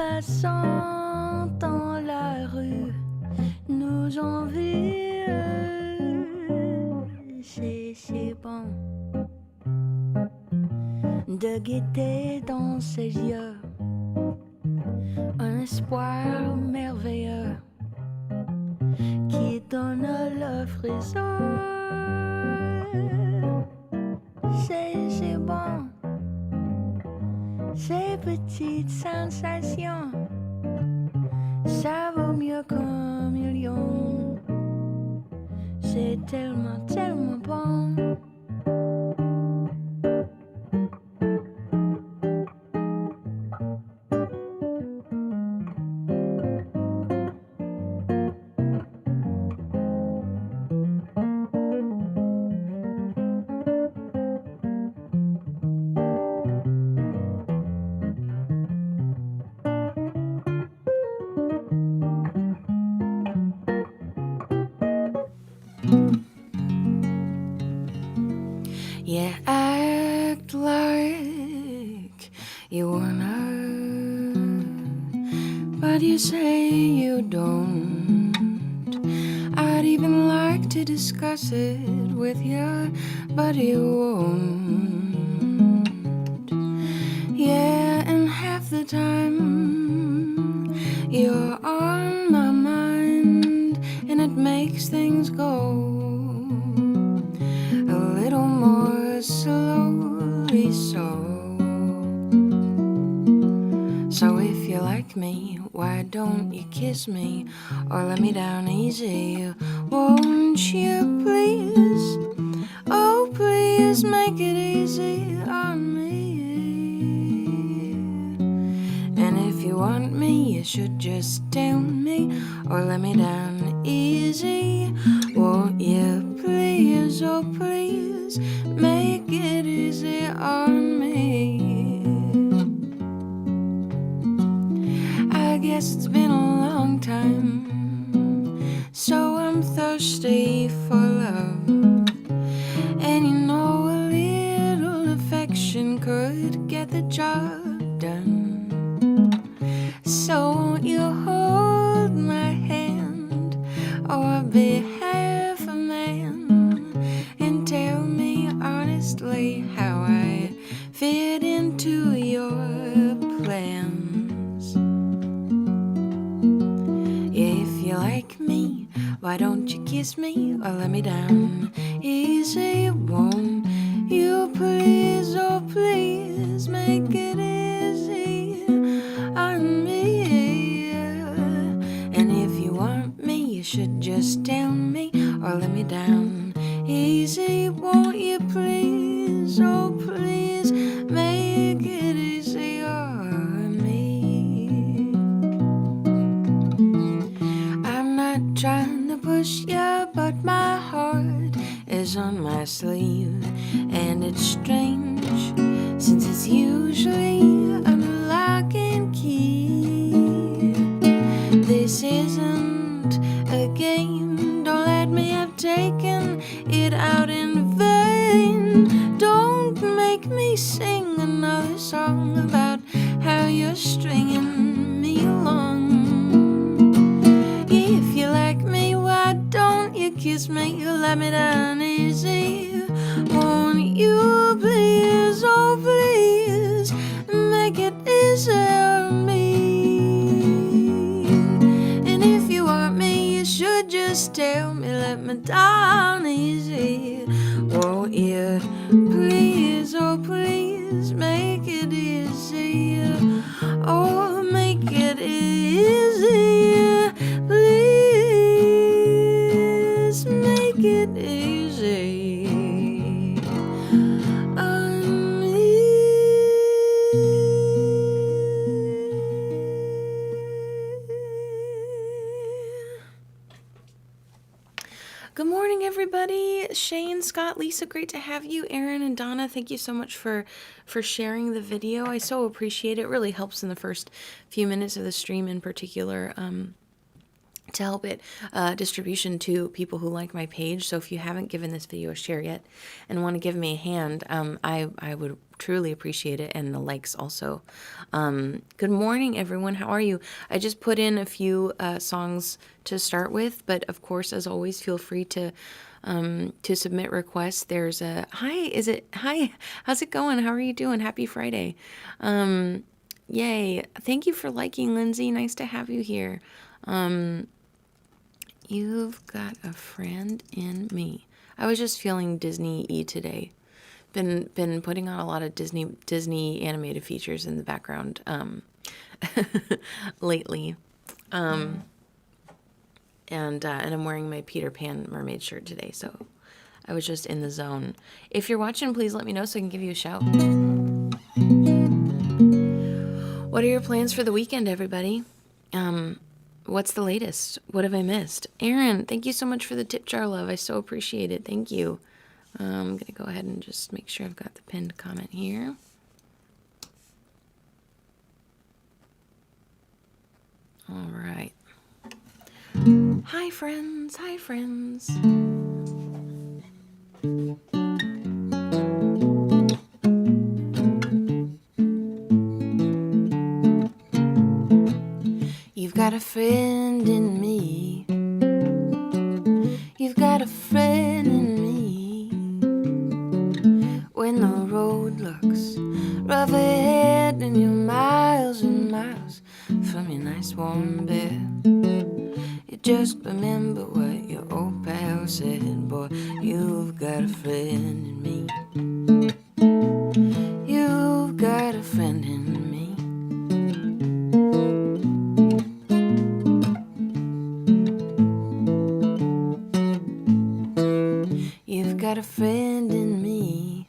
passant dans la rue nous envie. C'est bon de guetter dans ses yeux un espoir merveilleux qui donne le frisson. C'est bon, ces petites sensations, ça vaut mieux qu'un million. C'est tellement, tellement bon. Yeah, act like you wanna, but you say you don't. I'd even like to discuss it with you, but you won't. Yeah, and half the time you're on my mind, and it makes things go a little more slowly. So if you like me, why don't you kiss me or let me down easy? Won't you please, oh please make it easy on me. And if you want me, you should just tell me or let me down easy. Won't you please, oh please make it easy on me. I guess it's been a long time, so I'm thirsty for love. And you know a little affection could get the job done. So won't you hold my hand or be half a man and tell me honestly how I fit into your plans? Yeah, if you like me, why don't you kiss me or let me down easy? Won't you please, oh please make it easy on me. And if you want me, you should just tell me or let me down easy. Won't you please, oh please make it easy on me. I'm not trying to push you, but my heart is on my sleeve. And it's strange, since it's usually under lock and key. This isn't a game, don't let me have taken it out in vain. Don't make me sing another song about how you're stringing me along. If you like me, why don't you kiss me, let me down easy. Won't you please, oh please make it easy on me. And if you want me, you should just tell me, let me down easy. Won't you please, oh please make it easy. Oh, make it easy. Please make it easy on me. Good morning, everybody. Shane, Scott, Lisa, great to have you. Aaron and Donna, thank you so much for sharing the video. I so appreciate it. It really helps in the first few minutes of the stream in particular to help it distribution to people who like my page. So if you haven't given this video a share yet and want to give me a hand, I would truly appreciate it, and the likes also. Good morning, everyone. How are you? I just put in a few songs to start with, but of course, as always, feel free to submit requests. There's a hi. How's it going? How are you doing? Happy Friday. Yay. Thank you for liking, Lindsay. Nice to have you here. You've got a friend in me. I was just feeling Disney-y today. Been putting on a lot of Disney animated features in the background lately. And I'm wearing my Peter Pan mermaid shirt today, so I was just in the zone. If you're watching, please let me know so I can give you a shout. What are your plans for the weekend, everybody? What's the latest? What have I missed? Aaron, thank you so much for the tip jar, love. I so appreciate it. Thank you. I'm going to go ahead and just make sure I've got the pinned comment here. All right. Hi, friends. Hi, friends. You've got a friend in me. You've got a friend in me. When the road looks rough ahead and you're miles and miles from your nice warm bed, you just remember what your old pal said. Boy, you've got a friend in me. You've got a friend in me. You've got a friend in me.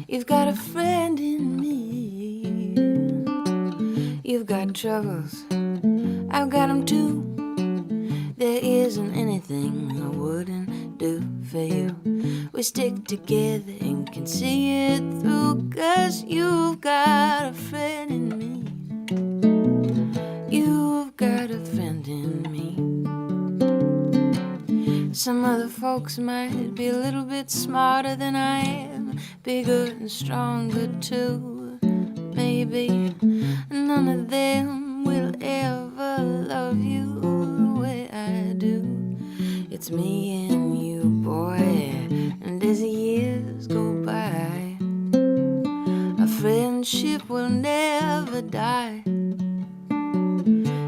You've got a friend in me. You've got troubles, I've got them too. There isn't anything I wouldn't do for you. We stick together and can see it through, 'cause you've got a friend in me. You've got a friend in me. Some other folks might be a little bit smarter than I am, bigger and stronger too, maybe. None of them will ever love you the way I do. It's me and you, boy, and as the years go by, our friendship will never die.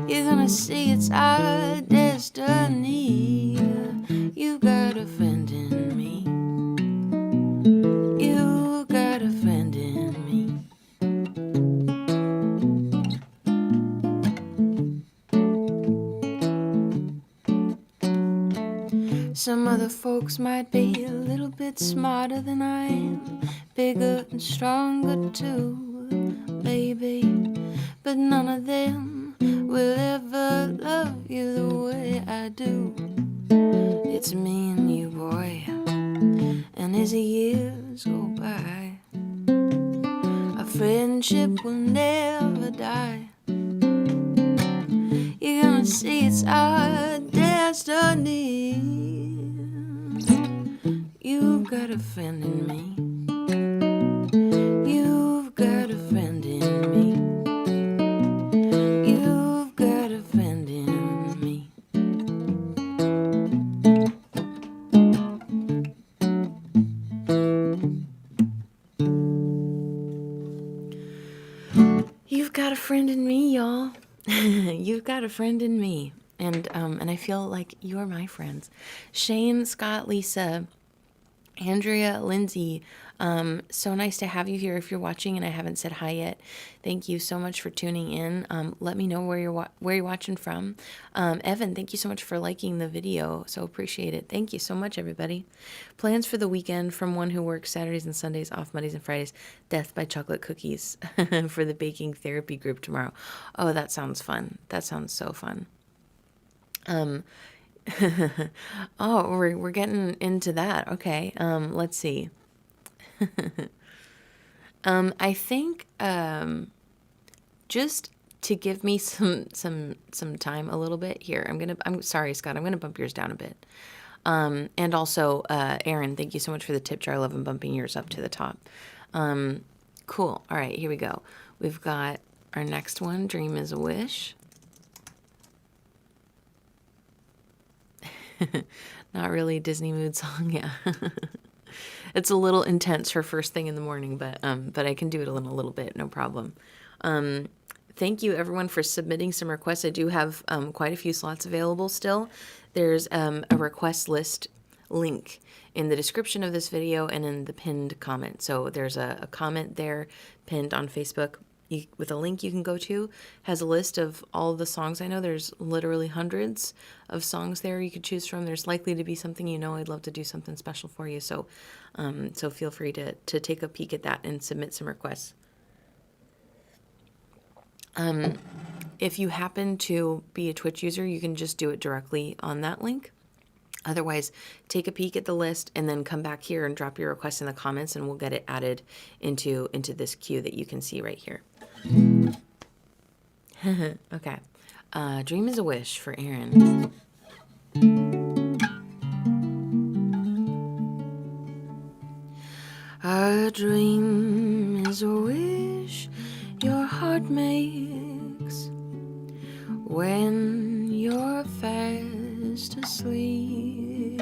You're gonna see it's our destiny. You got a friend in me. You got a friend in me. Some other folks might be a little bit smarter than I am, bigger and stronger too, maybe. But none of them will ever love you the way I do. It's me and you, boy, and as the years go by, our friendship will never die. You're gonna see it's our destiny. You've got a friend in me. You've got a friend in me. You've got a friend in me. You've got a friend in me, y'all. You've got a friend in me. And I feel like you're my friends. Shane, Scott, Lisa, Andrea, Lindsay, so nice to have you here. If you're watching and I haven't said hi yet, thank you so much for tuning in. Let me know where you're watching from. Evan, thank you so much for liking the video. So appreciate it. Thank you so much, everybody. Plans for the weekend from one who works Saturdays and Sundays, off Mondays and Fridays. Death by chocolate cookies for the baking therapy group tomorrow. Oh, that sounds fun. That sounds so fun. Oh, we're getting into that. Okay. Let's see. I think just to give me some time a little bit here. I'm sorry, Scott. I'm gonna bump yours down a bit. And also, Aaron, thank you so much for the tip jar. I love bumping yours up to the top. Cool. All right, here we go. We've got our next one. Dream is a wish. Not really a Disney mood song, yeah. It's a little intense for first thing in the morning, but I can do it in a little bit, no problem. Thank you everyone for submitting some requests. I do have quite a few slots available still. There's a request list link in the description of this video and in the pinned comment. So there's a comment there pinned on Facebook with a link you can go to. Has a list of all the songs I know. There's literally hundreds of songs there you could choose from. There's likely to be something you know. I'd love to do something special for you. So so feel free to take a peek at that and submit some requests. If you happen to be a Twitch user, you can just do it directly on that link. Otherwise, take a peek at the list and then come back here and drop your request in the comments and we'll get it added into this queue that you can see right here. Okay. Dream is a wish for Aaron. A dream is a wish your heart makes when you're fast asleep.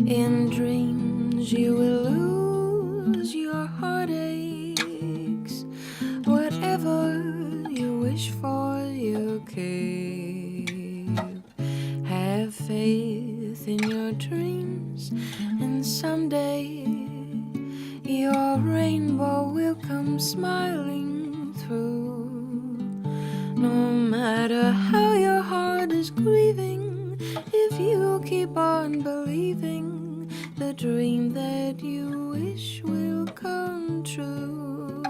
In dreams you will lose your heartaches. Whatever you wish for, you keep. Have faith in your dreams, and someday your rainbow will come smiling through. No matter how your heart is grieving, if you keep on believing, the dream that you wish will come true.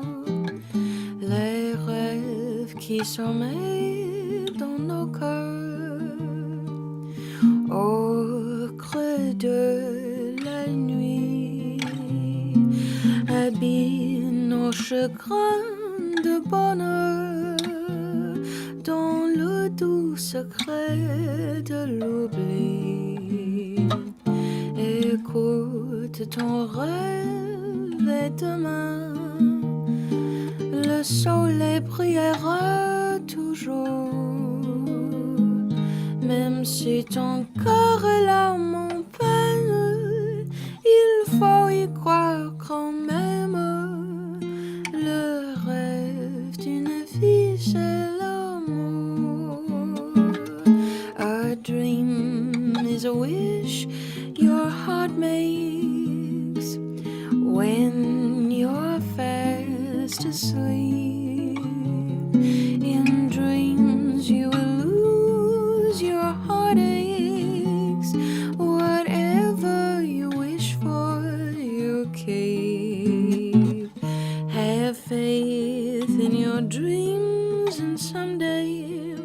Les rêves qui sommeillent dans nos cœurs, au creux de la nuit, habillent nos chagrins de bonheur dans le doux secret de l'oubli. Écoute ton rêve et demain le soleil brillera toujours. Même si ton cœur est là en peine, il faut y croire quand même. Le rêve d'une vie, c'est l'amour. A dream is a wish your heart makes when you're fast asleep. In dreams you will lose your heartaches. Whatever you wish for, you keep. Have faith in your dreams, and someday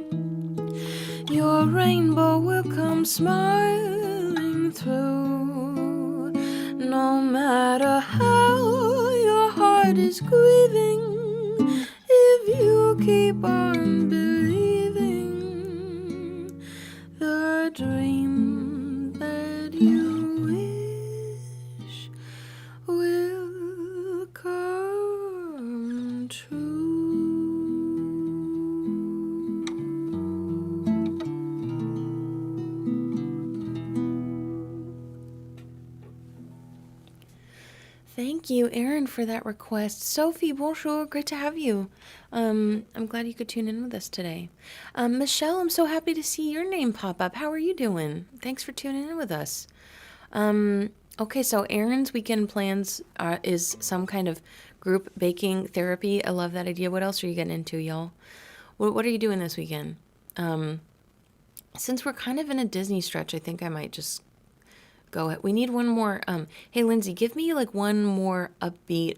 your rainbow will come smiling through. No matter how your heart is grieving, if you keep on believing, the dream that you wish will come true. Thank you, Aaron, for that request. Sophie, bonjour, great to have you. I'm glad you could tune in with us today. Michelle, I'm so happy to see your name pop up. How are you doing? Thanks for tuning in with us. Okay, so Aaron's weekend plans is some kind of group baking therapy. I love that idea. What else are you getting into, y'all? What are you doing this weekend? Since we're kind of in a Disney stretch, I think I might just go ahead. We need one more. Hey, Lindsay, give me like one more upbeat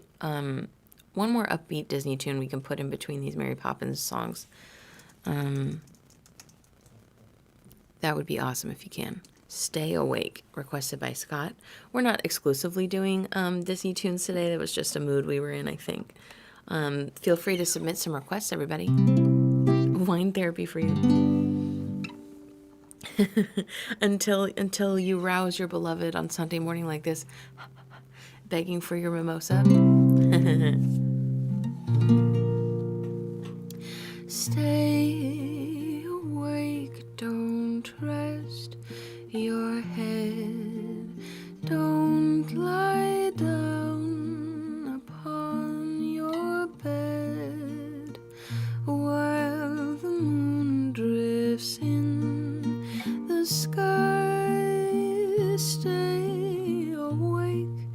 Disney tune we can put in between these Mary Poppins songs. That would be awesome if you can. Stay Awake, requested by Scott. We're not exclusively doing Disney tunes today. That was just a mood we were in, I think. Feel free to submit some requests, everybody. wine therapy for you. until you rouse your beloved on Sunday morning like this, begging for your mimosa. Stay awake, don't rest your head, don't lie down upon your bed while the moon drifts in the sky. Stay awake,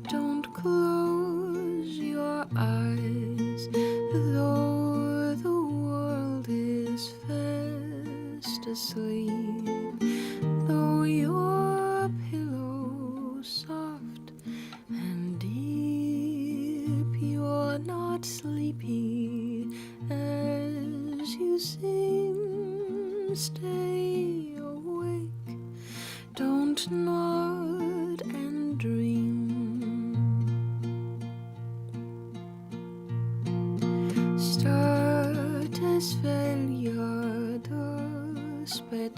don't close your eyes, though the world is fast asleep, though your pillow soft and deep, you're not sleepy as you seem. Stay awake, don't nod and dream. Störtes välja dödsbetör,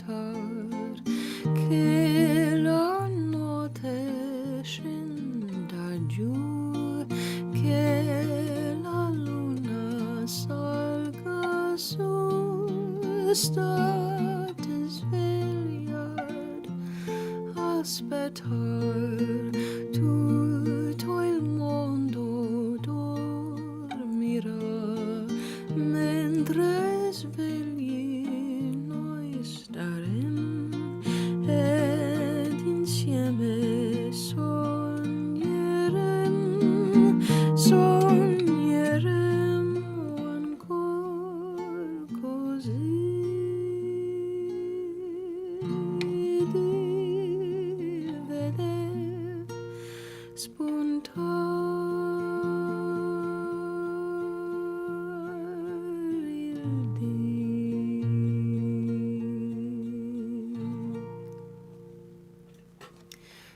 killa nåte skyndar ju, killa luna salga så. Störtes välja aspetar, tu el mundo dormirá, mientras vegli noi starem ed insieme sognerem ancor così.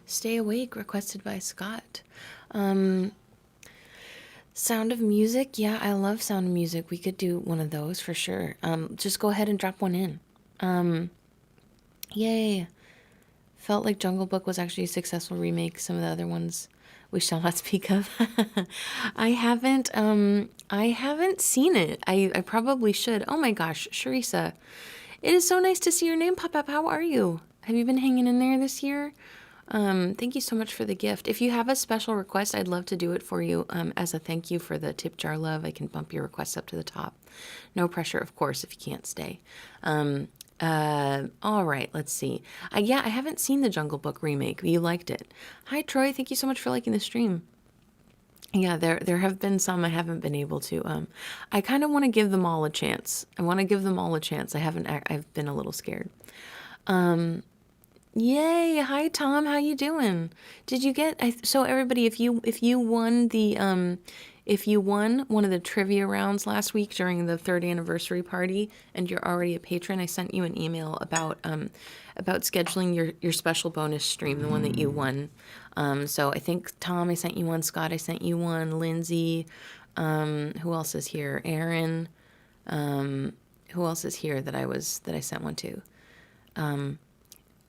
Stay Awake, requested by Scott. Sound of Music. Yeah, I love Sound of Music. We could do one of those for sure. Just go ahead and drop one in. Yay. Felt like Jungle Book was actually a successful remake. Some of the other ones we shall not speak of. I haven't seen it. I probably should. Oh my gosh, Sharisa. It is so nice to see your name pop up. How are you? Have you been hanging in there this year? Thank you so much for the gift. If you have a special request, I'd love to do it for you. As a thank you for the tip jar love, I can bump your request up to the top. No pressure, of course, if you can't stay. All right, let's see. Yeah, I haven't seen the Jungle Book remake. You liked it. Hi, Troy. Thank you so much for liking the stream. Yeah, there have been some I haven't been able to. I kind of want to give them all a chance. I've been a little scared. Yay! Hi Tom, how you doing? Did you get? So everybody, if you won one of the trivia rounds last week during the 3rd anniversary party, and you're already a patron, I sent you an email about scheduling your special bonus stream, the one that you won. So I think Tom, I sent you one. Scott, I sent you one. Lindsay, who else is here? Aaron, who else is here that I sent one to?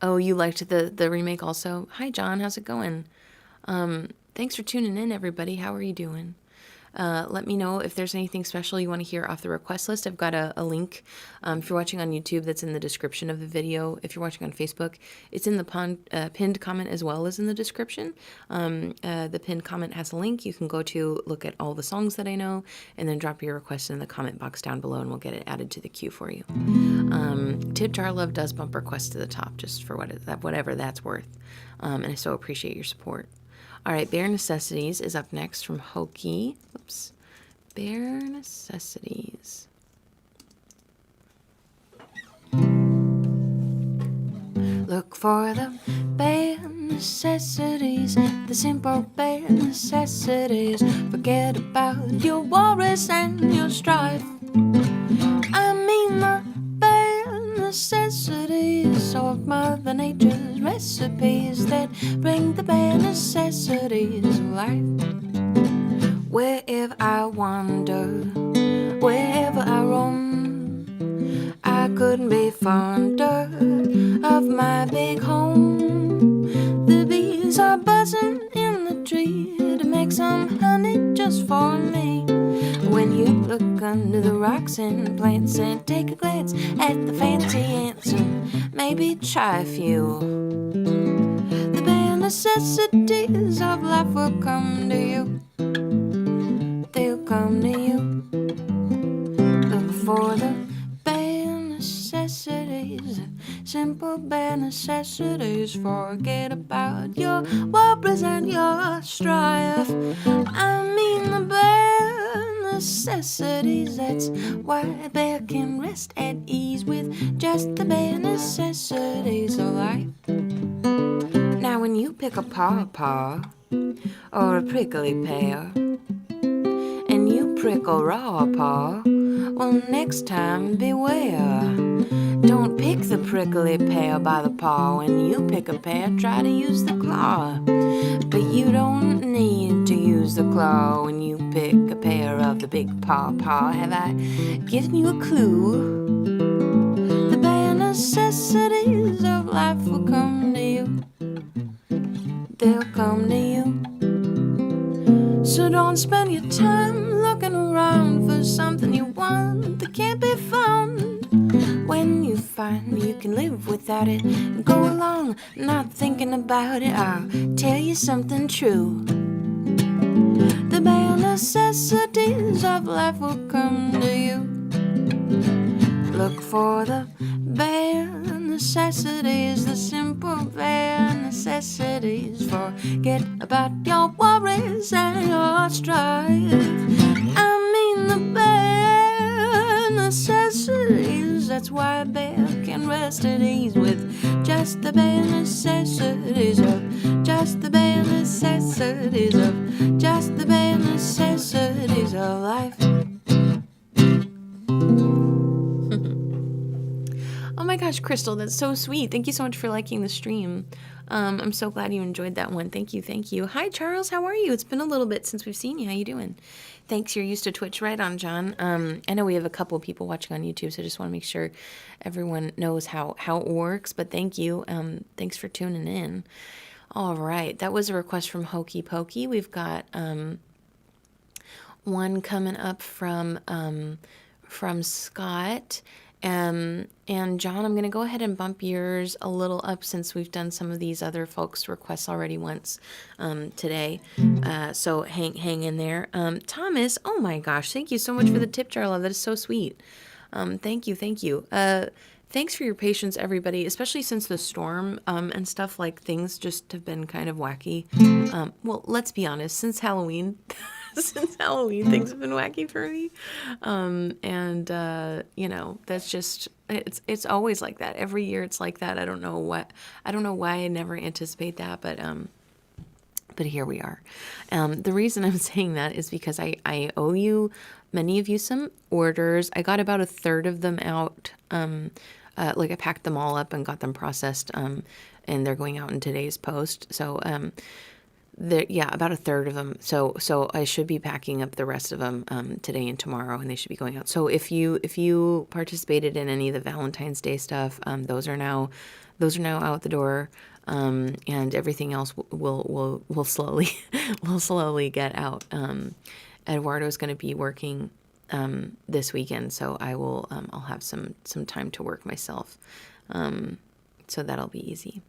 Oh, you liked the remake also? Hi, John. How's it going? Thanks for tuning in, everybody. How are you doing? Let me know if there's anything special you want to hear off the request list. I've got a link. If you're watching on YouTube, that's in the description of the video. If you're watching on Facebook, it's in the pinned comment as well as in the description. The pinned comment has a link. You can go to look at all the songs that I know, and then drop your request in the comment box down below, and we'll get it added to the queue for you. Tip Jar Love does bump requests to the top, just for whatever that's worth. And I so appreciate your support. All right, Bare Necessities is up next from Hoki. Oops. Bare Necessities. Look for the bare necessities, the simple bare necessities. Forget about your worries and your strife. I mean the bare necessities of Mother Nature's recipes that bring the bare necessities of life. Wherever I wander, wherever I roam, I couldn't be fonder of my big home. The bees are buzzing in the tree to make some honey just for me. When you look under the rocks and plants and take a glance at the fancy ants and maybe try a few, the bare necessities of life will come to you. They'll come to you. Look for the bare necessities, simple bare necessities. Forget about your worries and your strife. I mean the bare necessities. That's why a bear can rest at ease with just the bare necessities of life. Now when you pick a pawpaw or a prickly pear and you prickle raw paw, well, next time beware. Don't pick the prickly pear by the paw. When you pick a pear, try to use the claw. But you don't need to use the claw when you pick a pear of the big pawpaw. Have I given you a clue? The bare necessities of life will come to you. They'll come to you. So don't spend your time looking around for something you want that can't be found. When you find you can live without it, go along not thinking about it. I'll tell you something true. The bare necessities of life will come to you. Look for the bare necessities, the simple bare necessities. Forget about your worries and your strife. I mean the bare necessities. That's why a bear can rest at ease with just the bare necessities of, just the bare necessities of, just the bare necessities of life. Oh my gosh, Crystal, that's so sweet. Thank you so much for liking the stream. I'm so glad you enjoyed that one. Thank you, thank you. Hi, Charles, how are you? It's been a little bit since we've seen you. How you doing? Thanks, you're used to Twitch. Right on, John. I know we have a couple of people watching on YouTube, so I just want to make sure everyone knows how it works, but thank you. Thanks for tuning in. All right, that was a request from Hokey Pokey. We've got one coming up from Scott. And John, I'm going to go ahead and bump yours a little up since we've done some of these other folks' requests already once today. So hang in there. Thomas, oh my gosh, thank you so much for the tip jar, love. That is so sweet. Thank you. Thanks for your patience, everybody, especially since the storm and stuff, like things just have been kind of wacky. Well, let's be honest, since Halloween. Since Halloween, things have been wacky for me. You know, that's just, it's always like that. Every year it's like that. I don't know why I never anticipate that, but here we are. The reason I'm saying that is because I owe many of you some orders. I got about a third of them out. Like I packed them all up and got them processed. And they're going out in today's post. So, about a third of them. So I should be packing up the rest of them today and tomorrow, and they should be going out. So if you participated in any of the Valentine's Day stuff, those are now out the door, and everything else will slowly get out. Eduardo's going to be working this weekend, so I'll have some time to work myself. So that'll be easy.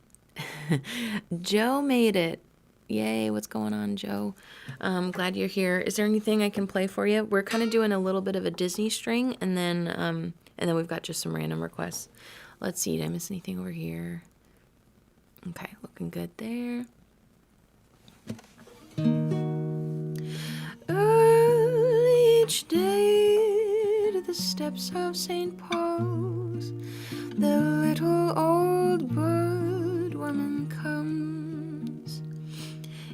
Joe made it. Yay, what's going on, Joe? Glad you're here. Is there anything I can play for you? We're kind of doing a little bit of a Disney string, and then we've got just some random requests. Let's see, did I miss anything over here? Okay, looking good there. Early each day to the steps of St. Paul's, the little old bird woman comes.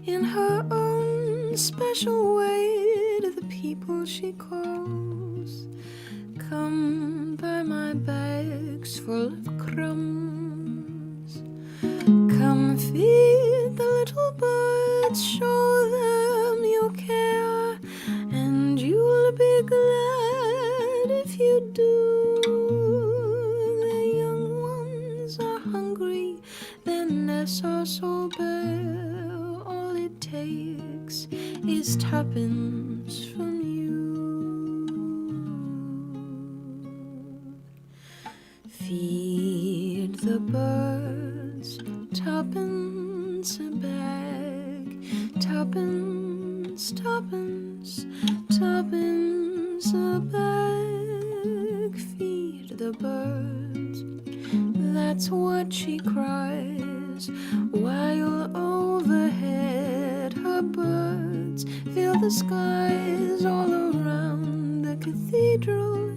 In her own special way to the people she calls. Come buy my bags full of crumbs. Come feed the little birds, show them you care, and you'll be glad if you do. happens from you. Feed the birds, tuppence a bag, tuppence, tuppence, tuppence a bag. Feed the birds, that's what she cries, while overhead her birds fill the skies all around the cathedral.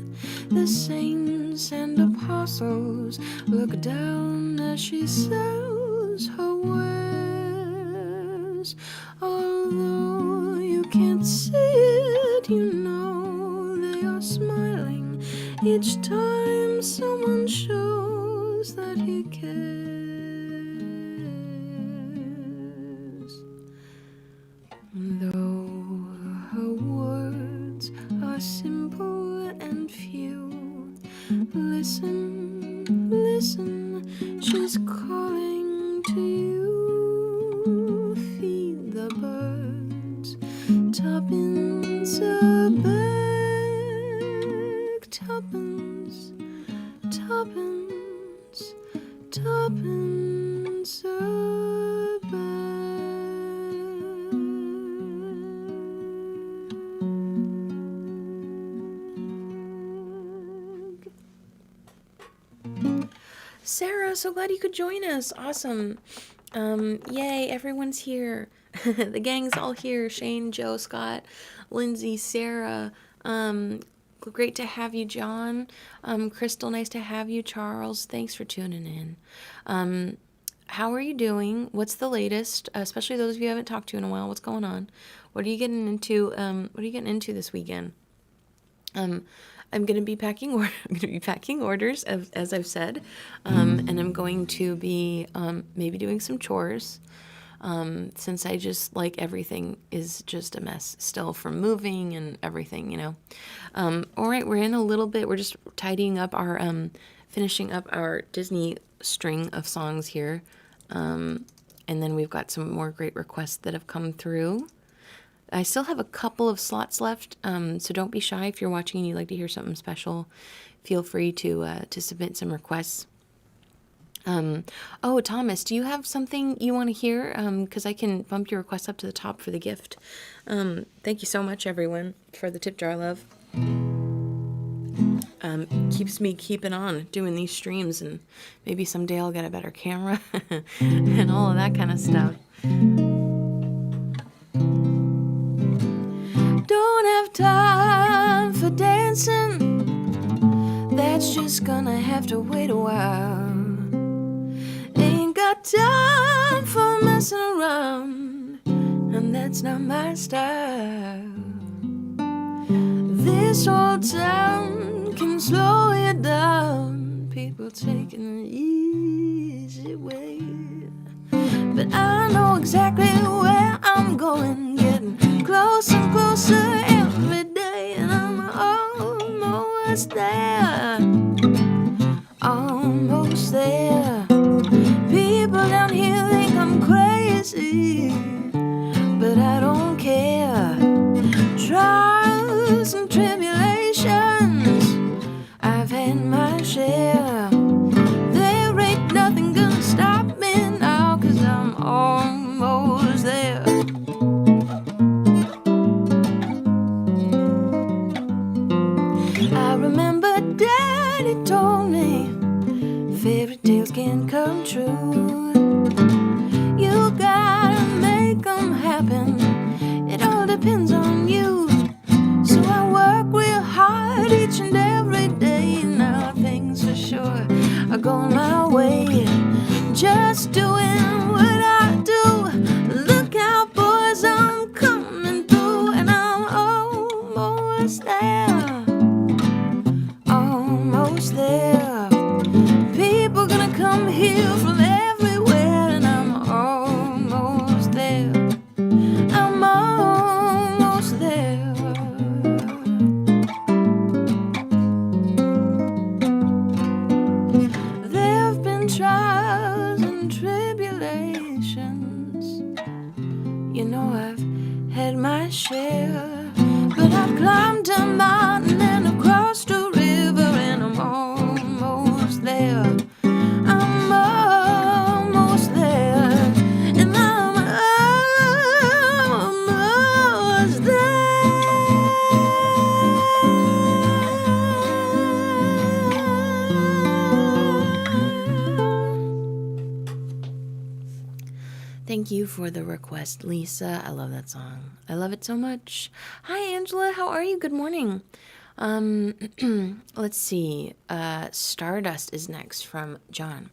The saints and apostles look down as she sells her wares. Although you can't see it, you know they are smiling each time someone shows that he cares. Though her words are simple and few, listen, listen, she's calling to you. Feed the birds, tuppence a bag, tuppence, tuppence, tuppence a bag. Sarah, so glad you could join us. Awesome. Yay, everyone's here. The gang's all here. Shane, Joe, Scott, Lindsay, Sarah. Great to have you, John. Crystal, nice to have you. Charles, thanks for tuning in. How are you doing? What's the latest? Especially those of you I haven't talked to in a while. What's going on? What are you getting into? What are you getting into this weekend? I'm going to be packing orders, as I've said, and I'm going to be maybe doing some chores, since I just, like, everything is just a mess still from moving and everything, you know. All right, we're in a little bit. We're just tidying up our, finishing up our Disney string of songs here, and then we've got some more great requests that have come through. I still have a couple of slots left, so don't be shy. If you're watching and you'd like to hear something special, feel free to submit some requests. Oh, Thomas, do you have something you want to hear? Because I can bump your request up to the top for the gift. Thank you so much, everyone, for the tip jar love. Keeps me keeping on doing these streams, and maybe someday I'll get a better camera and all of that kind of stuff. Don't have time for dancing, that's just gonna have to wait a while. Ain't got time for messing around, and that's not my style. This old town can slow you down, people taking the easy way. But I know exactly where I'm going, getting closer and closer every day, and I'm almost there, almost there. People down here think I'm crazy, but I don't care. Trials and tribulations, I've had my share. There ain't nothing gonna stop me now, 'cause I'm almost there. I remember Daddy told me fairy tales can come true. You gotta make them happen, it all depends on you. So I work real hard each and every day. Now things for sure are going my way, just doing what I do. Look out, boys, I'm coming through, and I'm almost there, almost there. People gonna come here from everywhere, and I'm almost there, I'm almost there. There've been trials and tribulations, you know I've had my share. climbed a mountain and across the river, and I'm almost there. I'm almost there, and I'm almost there. Thank you for the request, Lisa. I love that song. I love it so much. Hi, Angela. How are you? Good morning. Let's see. Stardust is next from John.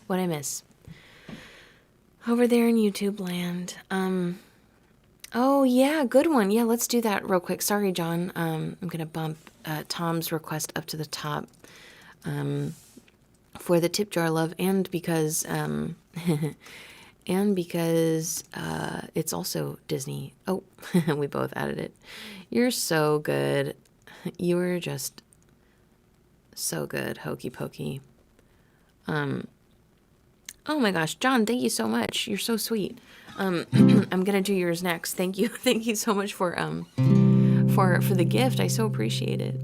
What'd I miss? Over there in YouTube land. Oh, yeah, good one. Yeah, let's do that real quick. Sorry, John. I'm going to bump Tom's request up to the top for the tip jar love, and because it's also Disney. Oh, we both added it. You're so good. You were just so good, Hokey Pokey. Oh my gosh, John, thank you so much. You're so sweet. I'm gonna do yours next. Thank you. Thank you so much for the gift. I so appreciate it.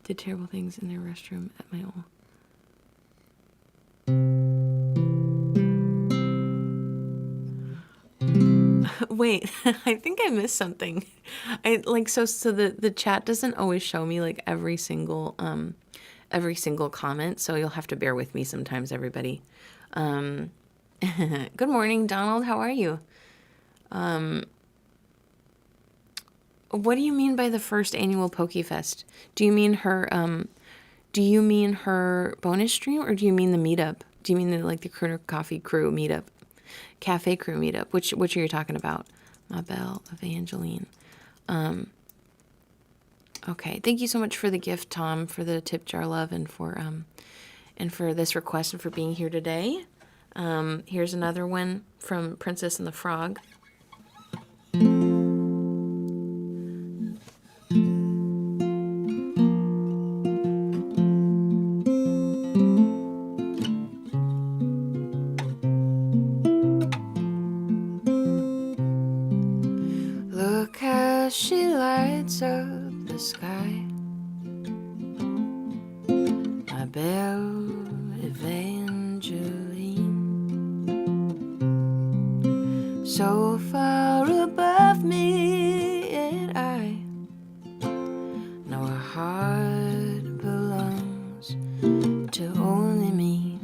Did terrible things in their restroom at my old. Wait, I think I missed something. So the chat doesn't always show me like every single comment, so you'll have to bear with me sometimes, everybody. Good morning, Donald. How are you? What do you mean by the first annual PokeFest? Do you mean her bonus stream, or do you mean the meetup? Do you mean the Crooner Coffee Crew meetup? Cafe Crew meetup? Which are you talking about? Ma Belle, Evangeline. Okay, thank you so much for the gift, Tom, for the tip jar love, and for this request, and for being here today. Here's another one from Princess and the Frog. Look how she lights up the sky, my belle Evangeline, so far above me, and I know her heart belongs to only me.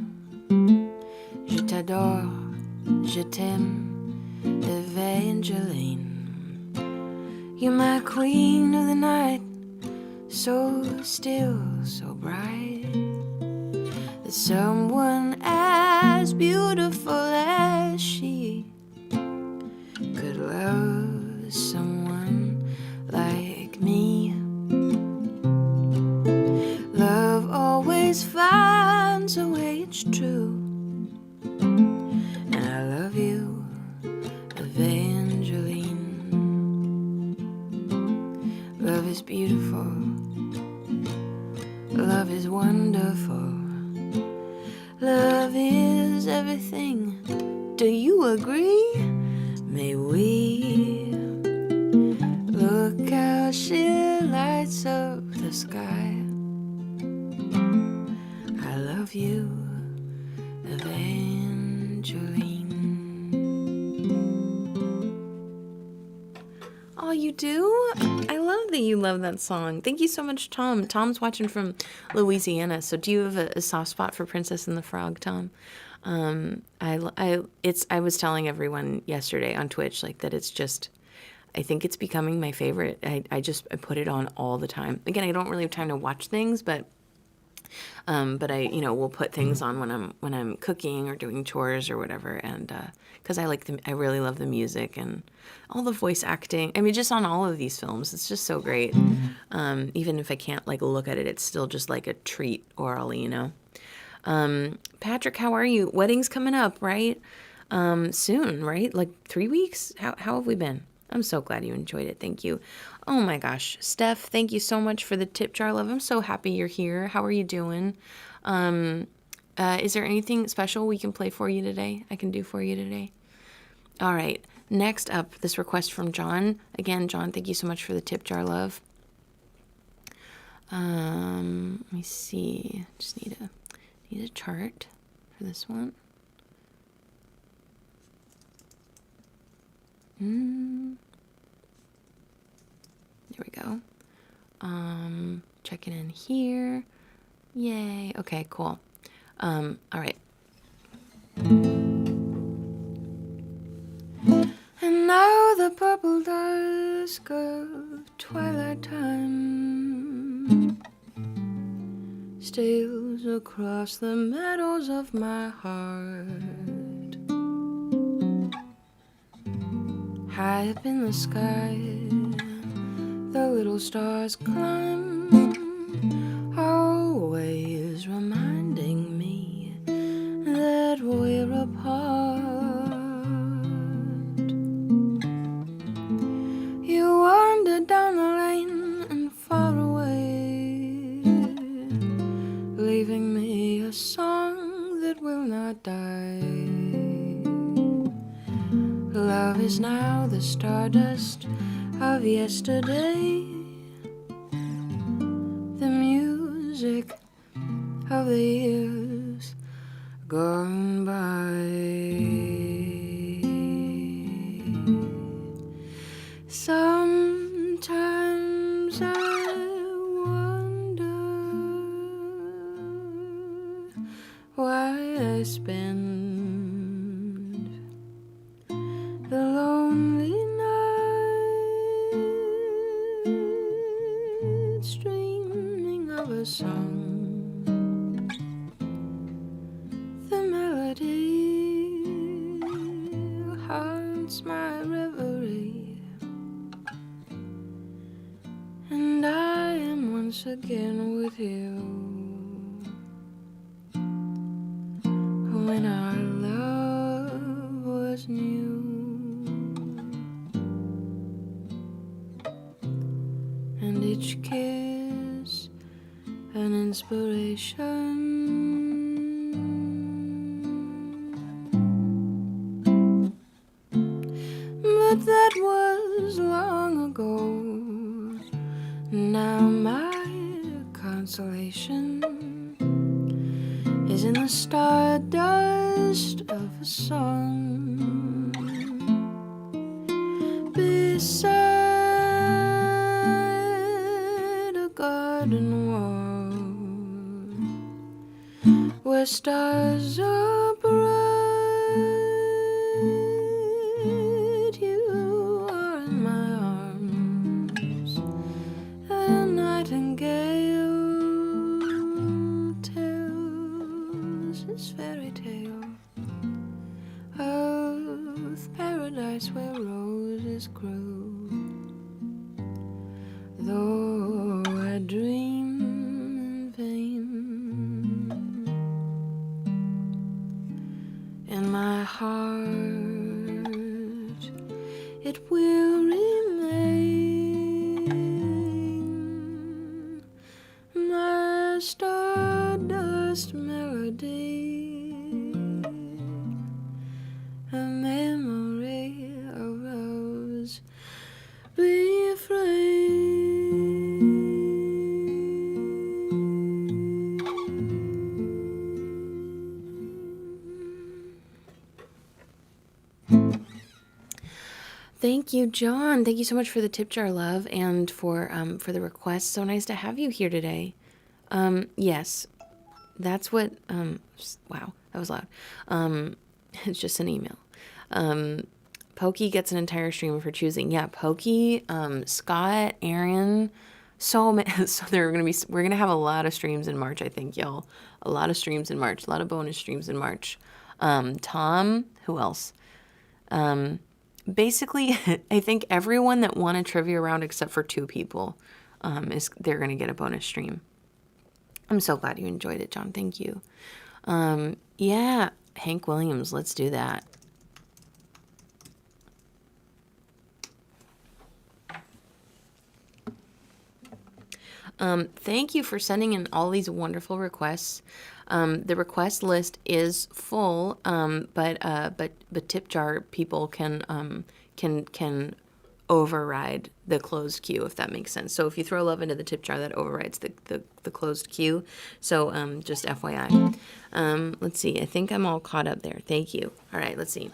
Je t'adore, je t'aime, Evangeline. You're my queen of the night, so still, so bright, that someone as beautiful as she could love someone like me. Love always finds a way, it's true, and I love you, Evangeline. Love is beautiful. Love is wonderful. Love is everything. Do you agree? May we look how she lights up the sky. I love you, Evangeline. Oh, you do? I love that you love that song. Thank you so much, Tom. Tom's watching from Louisiana. So do you have a soft spot for Princess and the Frog, Tom? I was telling everyone yesterday on Twitch that it's just, I think it's becoming my favorite. I put it on all the time. Again, I don't really have time to watch things, but I, will put things on when I'm cooking or doing chores or whatever, and because I really love the music and all the voice acting. I mean, just on all of these films, it's just so great. Even if I can't look at it, it's still just like a treat orally, Patrick, how are you? Wedding's coming up, right? Soon, right? 3 weeks? How have we been? I'm so glad you enjoyed it. Thank you. Oh my gosh. Steph, thank you so much for the tip jar love. I'm so happy you're here. How are you doing? Is there anything special we can play for you today? I can do for you today? All right. Next up, this request from John. Again, John, thank you so much for the tip jar love. Let me see. Just need a chart for this one. There we go. Checking in here. Yay. Okay, cool. All right. And now the purple dusk of twilight time steals across the meadows of my heart. High up in the sky, the little stars climb, always reminding me that we're apart. You wander down the lane and far away, leaving me a song that will not die. Love is now the stardust of yesterday, the music of the years gone by. Sometimes I wonder why I spend the lonely nights dreaming of a song. The melody haunts my reverie, and I am once again with you. When our love was new, and each kiss an inspiration. But that was long ago. Now my consolation is in the stardust of a song beside a garden wall where stars are bright. You are in my arms, a nightingale tells his fairy tale of paradise where roses grow. Though I dream in vain, in my heart it will remain my stardust melody, a memory of love's refrain. Thank you, John. Thank you so much for the tip jar love and for the request. So nice to have you here today. Yes, that's what, wow, that was loud. It's just an email. Pokey gets an entire stream for choosing. Yeah, Pokey, Scott, Aaron, so we're gonna have a lot of streams in March, I think, y'all. A lot of streams in March, a lot of bonus streams in March. Tom, who else? Basically, I think everyone that won a trivia round except for 2 people, they're gonna get a bonus stream. I'm so glad you enjoyed it, John. Thank you. Yeah, Hank Williams, let's do that. Thank you for sending in all these wonderful requests. The request list is full, but tip jar people can override the closed queue, if that makes sense. So if you throw love into the tip jar, that overrides the closed queue. So just FYI. Let's see. I think I'm all caught up there. Thank you. All right, let's see.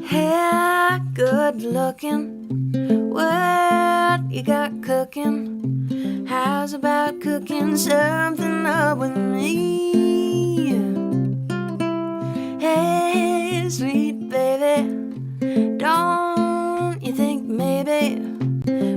Hair good looking, what you got cooking? How's about cooking something up with me? Hey, sweet baby, don't you think maybe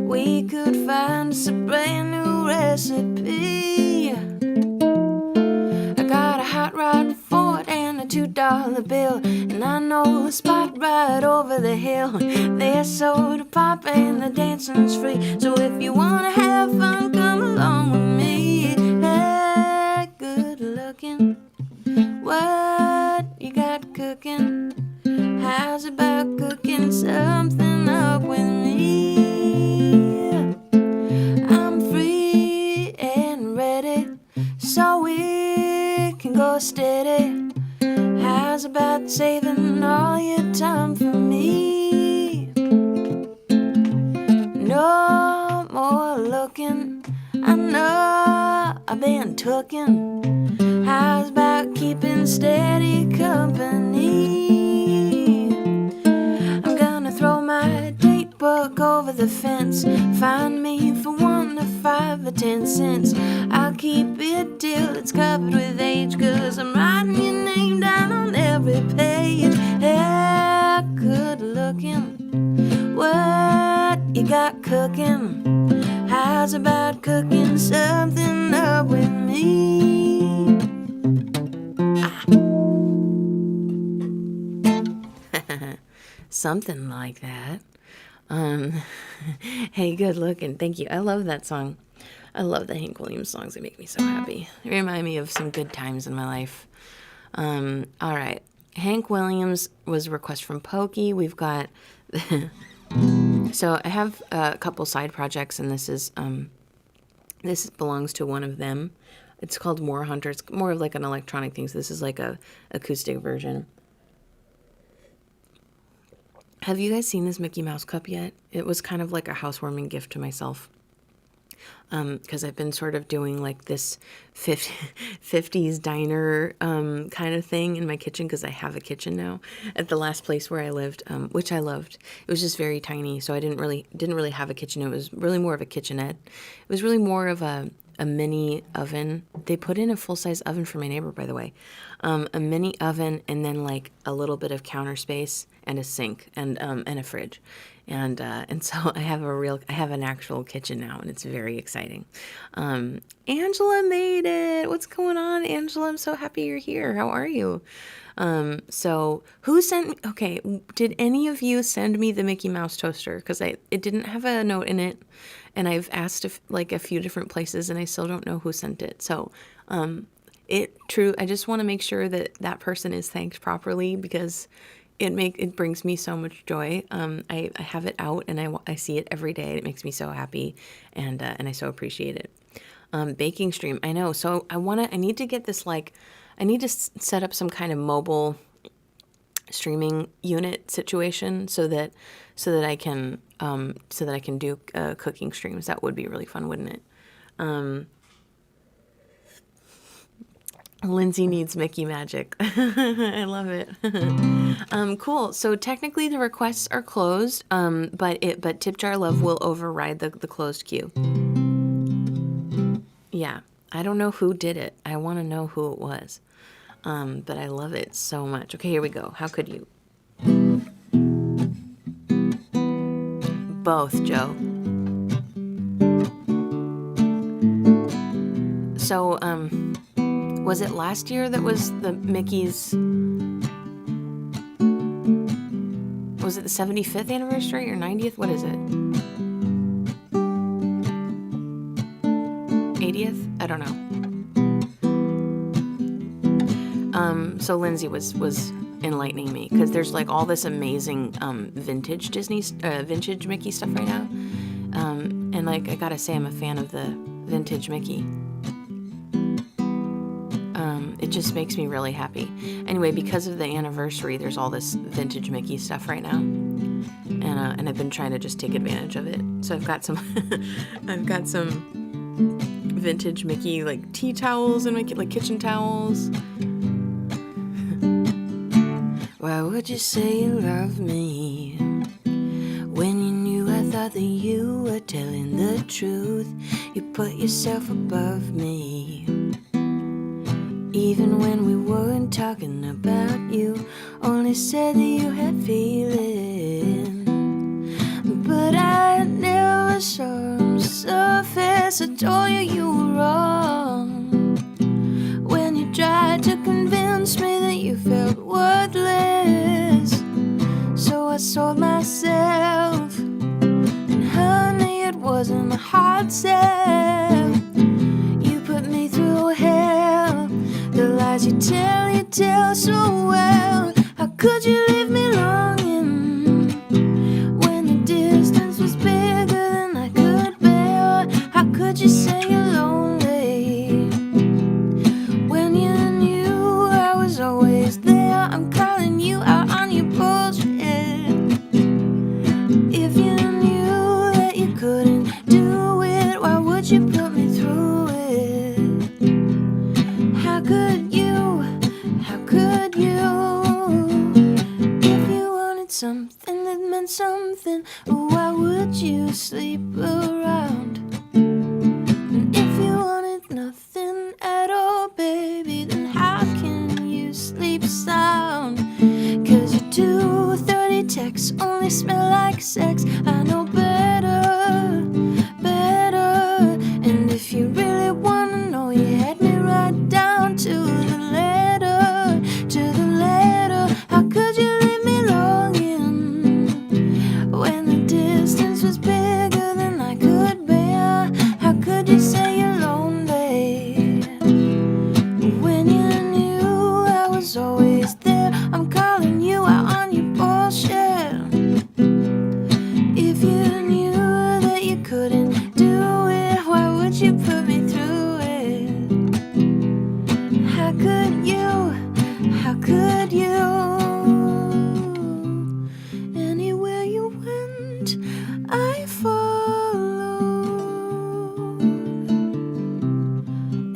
we could find us a brand new recipe? I got a hot rod Ford and a $2 bill, and I know a spot right over the hill. There's soda pop and the dancing's free, so if you wanna have fun, come along with me. Hey, good looking, what you got cooking? How's about cooking something up with me? I'm free and ready, so we can go steady. How's about saving all your time for me? No more looking, I know I've been tookin'. How's about keeping steady company? I'm gonna throw my date book over the fence. Find me for 1 to 5 or 10 cents. I'll keep it till it's covered with age, 'cause I'm writing your name down on every page. Yeah, good looking, what you got cooking? How's about cooking something up with me? Something like that. Hey, good looking. Thank you. I love that song. I love the Hank Williams songs. They make me so happy. They remind me of some good times in my life. All right. Hank Williams was a request from Pokey. We've got... So I have a couple side projects, and this belongs to one of them. It's called More Hunter. It's more of like an electronic thing. So this is like a acoustic version. Have you guys seen this Mickey Mouse cup yet? It was kind of like a housewarming gift to myself. Because I've been sort of doing like this 50s diner kind of thing in my kitchen, because I have a kitchen now at the last place where I lived, which I loved. It was just very tiny, so I didn't really have a kitchen. It was really more of a kitchenette. It was really more of a mini oven. They put in a full-size oven for my neighbor, by the way. A mini oven, and then like a little bit of counter space and a sink and a fridge. And so I have an actual kitchen now, and it's very exciting. Angela made it. What's going on, Angela? I'm so happy you're here. How are you? So who sent me? Okay, did any of you send me the Mickey Mouse toaster? Because it didn't have a note in it, and I've asked a few different places, and I still don't know who sent it. So I just want to make sure that person is thanked properly, because it brings me so much joy. I have it out, and I see it every day, and it makes me so happy, and I so appreciate it. Baking stream, I know. So I need to get this, I need to set up some kind of mobile streaming unit situation so that I can do cooking streams. That would be really fun, wouldn't it? Lindsay needs Mickey magic. I love it. Cool. So technically the requests are closed, but Tip Jar Love will override the closed queue. Yeah. I don't know who did it. I want to know who it was. But I love it so much. Okay, here we go. How could you? Both, Joe. So, was it last year that was the Mickey's... Was it the 75th anniversary or 90th? What is it? 80th? I don't know. So Lindsay was enlightening me, because there's like all this amazing vintage Mickey stuff right now. And like, I gotta say, I'm a fan of the vintage Mickey. It just makes me really happy. Anyway, because of the anniversary, there's all this vintage Mickey stuff right now, and I've been trying to just take advantage of it. So I've got some, vintage Mickey like tea towels and like kitchen towels. Why would you say you love me when you knew I thought that you were telling the truth? You put yourself above me. Even when we weren't talking about you, only said that you had feeling. But I never saw them surface. I told you you were wrong when you tried to convince me that you felt worthless. So I sold myself, and honey, it wasn't a hard sell. You put me through hell. The lies you tell so well. How could you leave me longing when the distance was bigger than I could bear? How could you say you're lonely when you knew I was always there? I'm calling you out on your bullshit. If you knew that you couldn't do it, why would you put me through it? How could you? How could you? If you wanted something that meant something, why would you sleep around? And if you wanted nothing at all, baby, then how can you sleep sound? 'Cause your 2:30 texts only smell like sex. I know better, better. And if you really wanna know, you had me right down to the letter, to the letter. How could you leave me longing when the distance was bigger than I could bear? How could you say you're lonely when you knew I was always there? I'm calling you out on your bullshit. If you knew that you couldn't do it, why would you put me through it? How could you? How could you? Anywhere you went, I followed.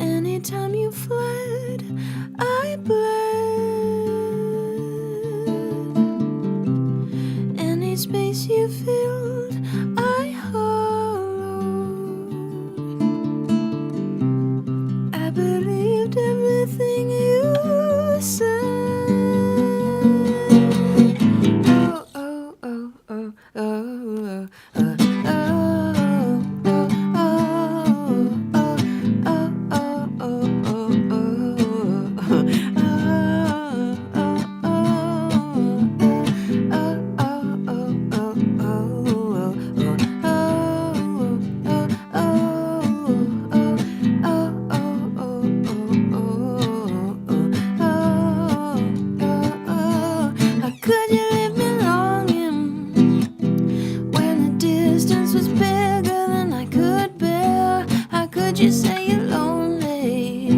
Anytime you fled, I bled. Any space you filled, I hollowed. I believed everything you said. Oh, oh, oh, oh, oh, oh, how could you leave me longing when the distance was bigger than I could bear? How could you say you're lonely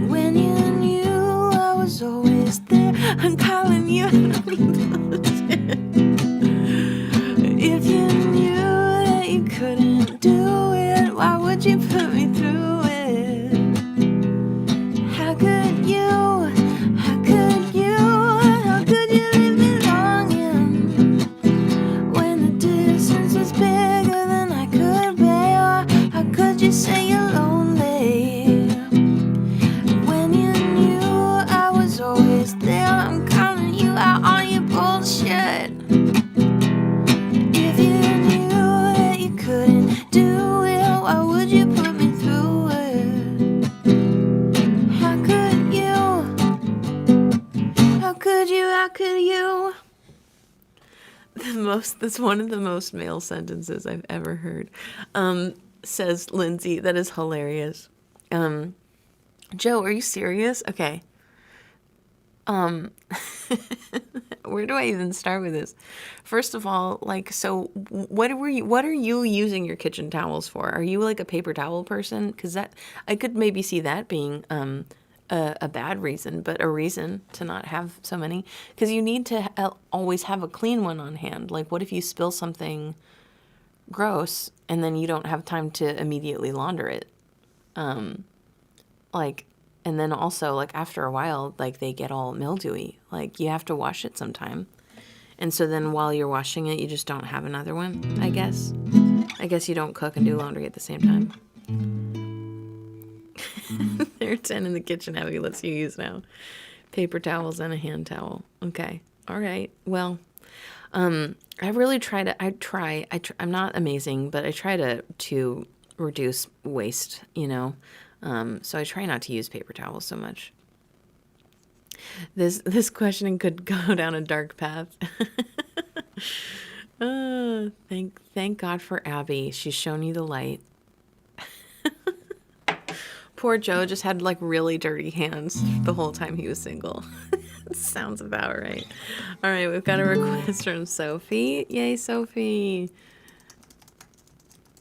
when you knew I was always there? I'm calling you out on your bullshit. If you knew that you couldn't do it, why would you put me through it? How could you? How could you? How could you leave me longing when the distance was bigger than I could bear? How could you say you're lonely when you knew I was always there? I'm calling you out on your bullshit. If you knew that you couldn't do it, why would you put me through it? How could you? How could you? How could you? That's one of the most male sentences I've ever heard. Says Lindsay. That is hilarious. Joe, are you serious? Okay. Um, where do I even start with this? First of all, like, so what are you using your kitchen towels for? Are you like a paper towel person? Because that, I could maybe see that being a bad reason, but a reason to not have so many. Because you need to always have a clean one on hand. Like, what if you spill something gross and then you don't have time to immediately launder it? Like, and then also, like, after a while, like, they get all mildewy. Like, you have to wash it sometime. And so then while you're washing it, you just don't have another one, I guess. I guess you don't cook and do laundry at the same time. There are 10 in the kitchen. Abby lets you use now. Paper towels and a hand towel. Okay. All right. Well, I really try to, I'm not amazing, but I try to reduce waste, you know? So I try not to use paper towels so much. This questioning could go down a dark path. Thank God for Abby. She's shown you the light. Poor Joe just had like really dirty hands the whole time he was single. Sounds about right. All right, we've got a request from Sophie. Yay, Sophie.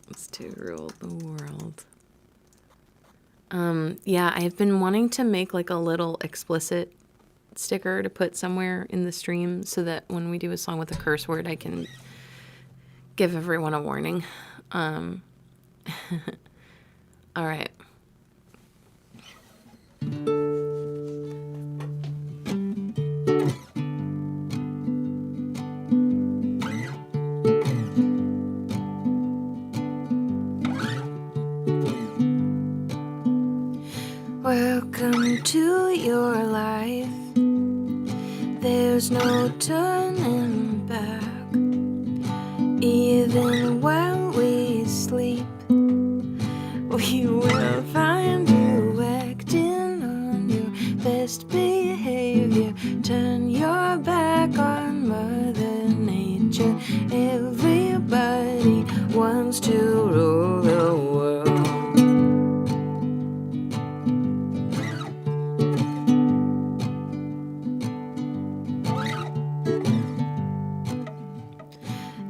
Let's to rule the world. Yeah, I've been wanting to make like a little explicit sticker to put somewhere in the stream so that when we do a song with a curse word, I can give everyone a warning. All right. Welcome to your life. There's no turning back. Even while we sleep, we will find you acting on your best behavior. Turn your back on Mother Nature. Everybody wants to rule the world.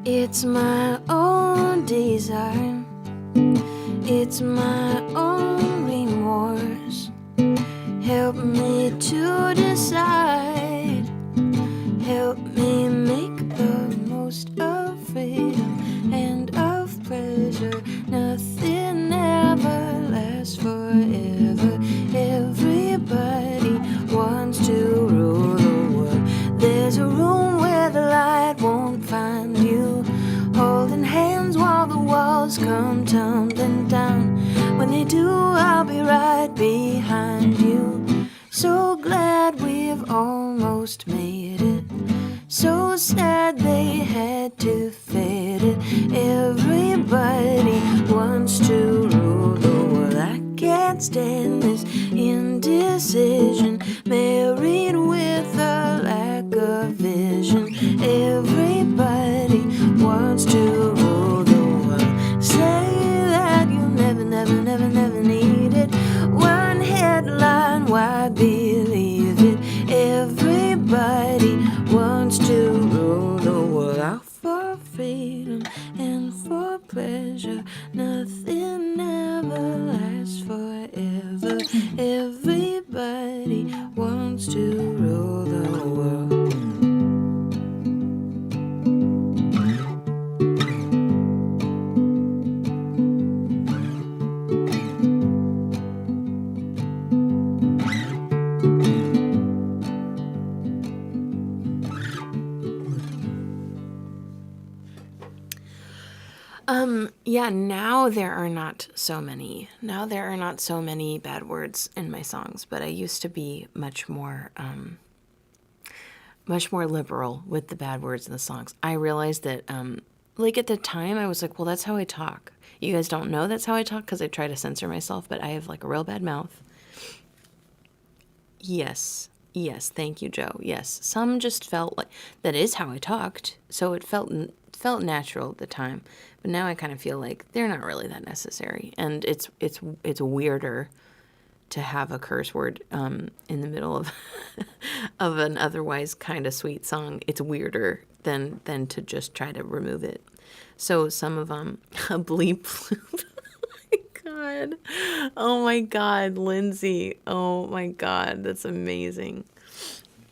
It's my own desire. It's my own remorse. Help me to decide. Help me make the most of freedom and of pleasure. Nothing ever lasts forever. Everybody wants to rule the world. There's a room where the light won't find you. Holding hands while the walls come tumbling down. When they do, I'll be right behind you. So glad we've almost made it. So sad they had to fade it. Everybody wants to rule the world. I can't stand this indecision. Married with a lack of vision. Everybody wants to rule the world. Say that you never need it. One headline, why believe it? Everybody wants to rule the world. Out for freedom and for pleasure. Nothing ever lasts forever. Everybody wants to rule the world. Yeah, now there are not so many. Now there are not so many bad words in my songs, but I used to be much more liberal with the bad words in the songs. I realized that, like at the time, I was like, well, that's how I talk. You guys don't know that's how I talk because I try to censor myself, but I have like a real bad mouth. Yes, thank you, Joe. Yes, some just felt like that is how I talked, so it felt natural at the time. But now I kind of feel like they're not really that necessary, and it's weirder to have a curse word in the middle of of an otherwise kind of sweet song. It's weirder than to just try to remove it. So some of them, a bleep bloop. God. Oh my God, Lindsay. Oh my God, that's amazing.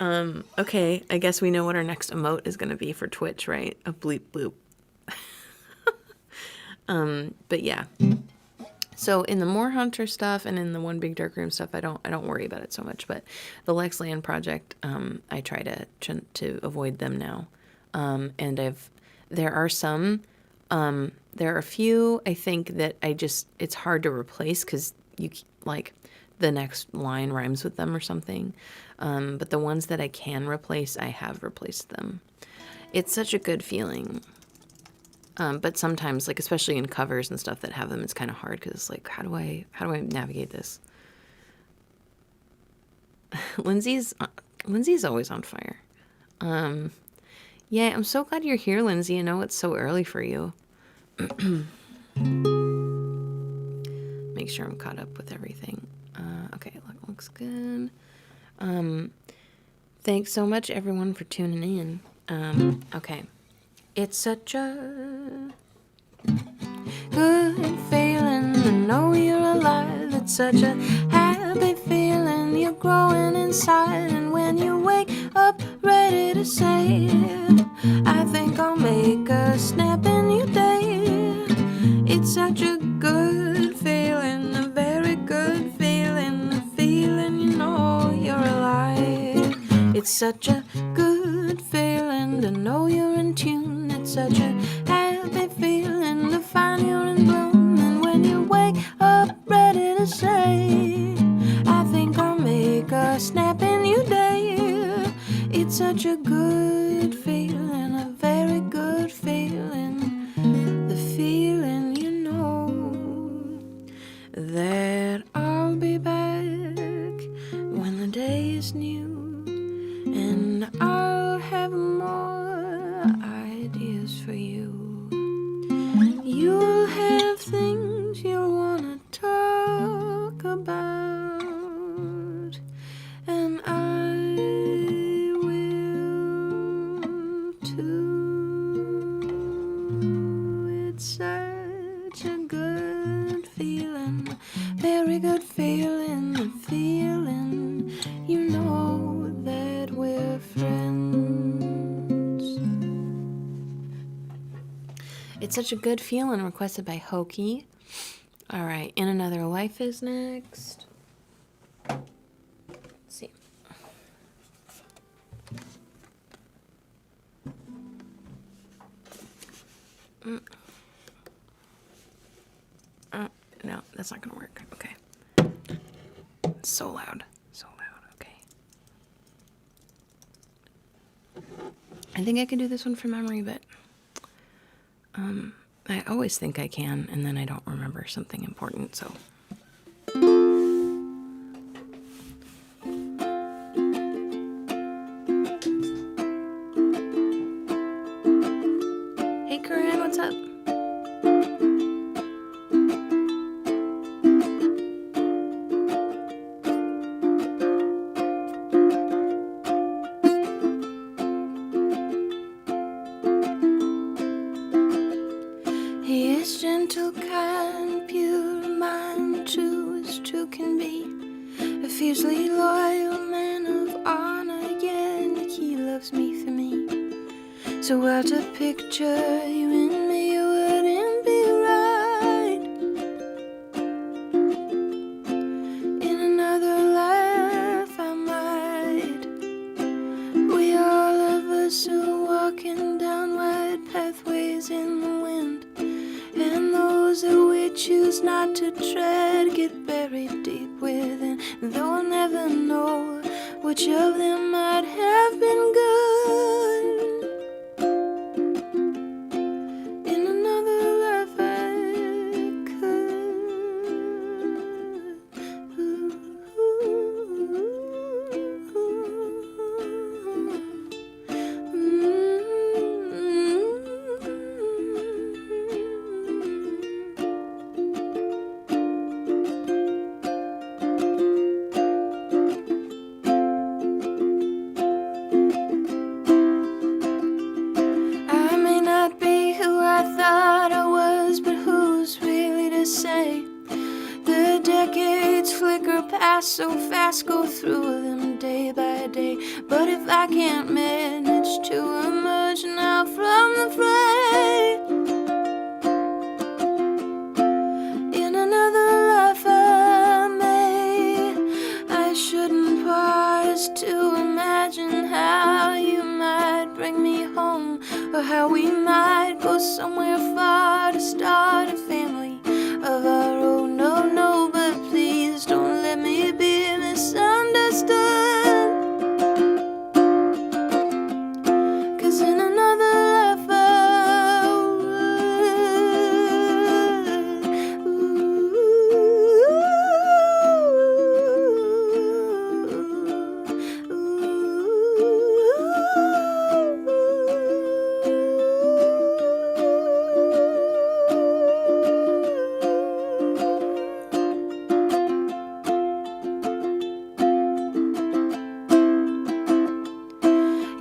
Okay, I guess we know what our next emote is going to be for Twitch, right? A bleep bloop. But yeah. So in the More Hunter stuff and in the One Big Dark Room stuff, I don't worry about it so much. But the Lex Land project, I try to avoid them now. And there are some. There are a few, I think, that it's hard to replace because like the next line rhymes with them or something. But the ones that I can replace, I have replaced them. It's such a good feeling. But sometimes, like especially in covers and stuff that have them, it's kind of hard because it's like, how do I navigate this? Lindsay's always on fire. Yeah, I'm so glad you're here, Lindsay. I know it's so early for you. Make sure I'm caught up with everything. Okay, looks good. Thanks so much, everyone, for tuning in. Okay. It's such a good feeling to know you're alive. It's such a happy feeling you're growing inside. And when you wake up ready to say, I think I'll make a snap in your day. It's such a good feeling, a very good feeling, the feeling you know you're alive. It's such a good feeling to know you're in tune. It's such a happy feeling to find you're in bloom. And when you wake up ready to say, I think I'll make a snap in your day. It's such a good feeling, a very good feeling, the feeling you know that I'll be back when the day is new. And I'll have more ideas for you. You'll have things you'll want to talk about. And I will too. It's such a good feeling, very good feeling, the feeling you know that we're friends. It's such a good feeling, requested by Hokey. All right, In Another Life is next. Let's see. No, that's not gonna work. Okay. It's so loud. So loud. Okay. I think I can do this one from memory, but I always think I can, and then I don't remember something important, so. Hey, Corinne, what's up? He is gentle, kind, pure, mind, true as true can be. A fiercely loyal man of honor, yet he loves me for me. So well to picture you in me wouldn't be right. In another life I might. We all of us are walking down wide pathways in the wind. And those that we choose not to tread get buried deep within. Though I'll never know which of them might have been good. In another life I could. so fast, go through them day by day. But if I can't manage to emerge now from the fray, in another life I may, I shouldn't pause to imagine how you might bring me home, or how we might go somewhere far to start a family of our own. No, no, but please don't let me be misunderstood, 'cause in another life I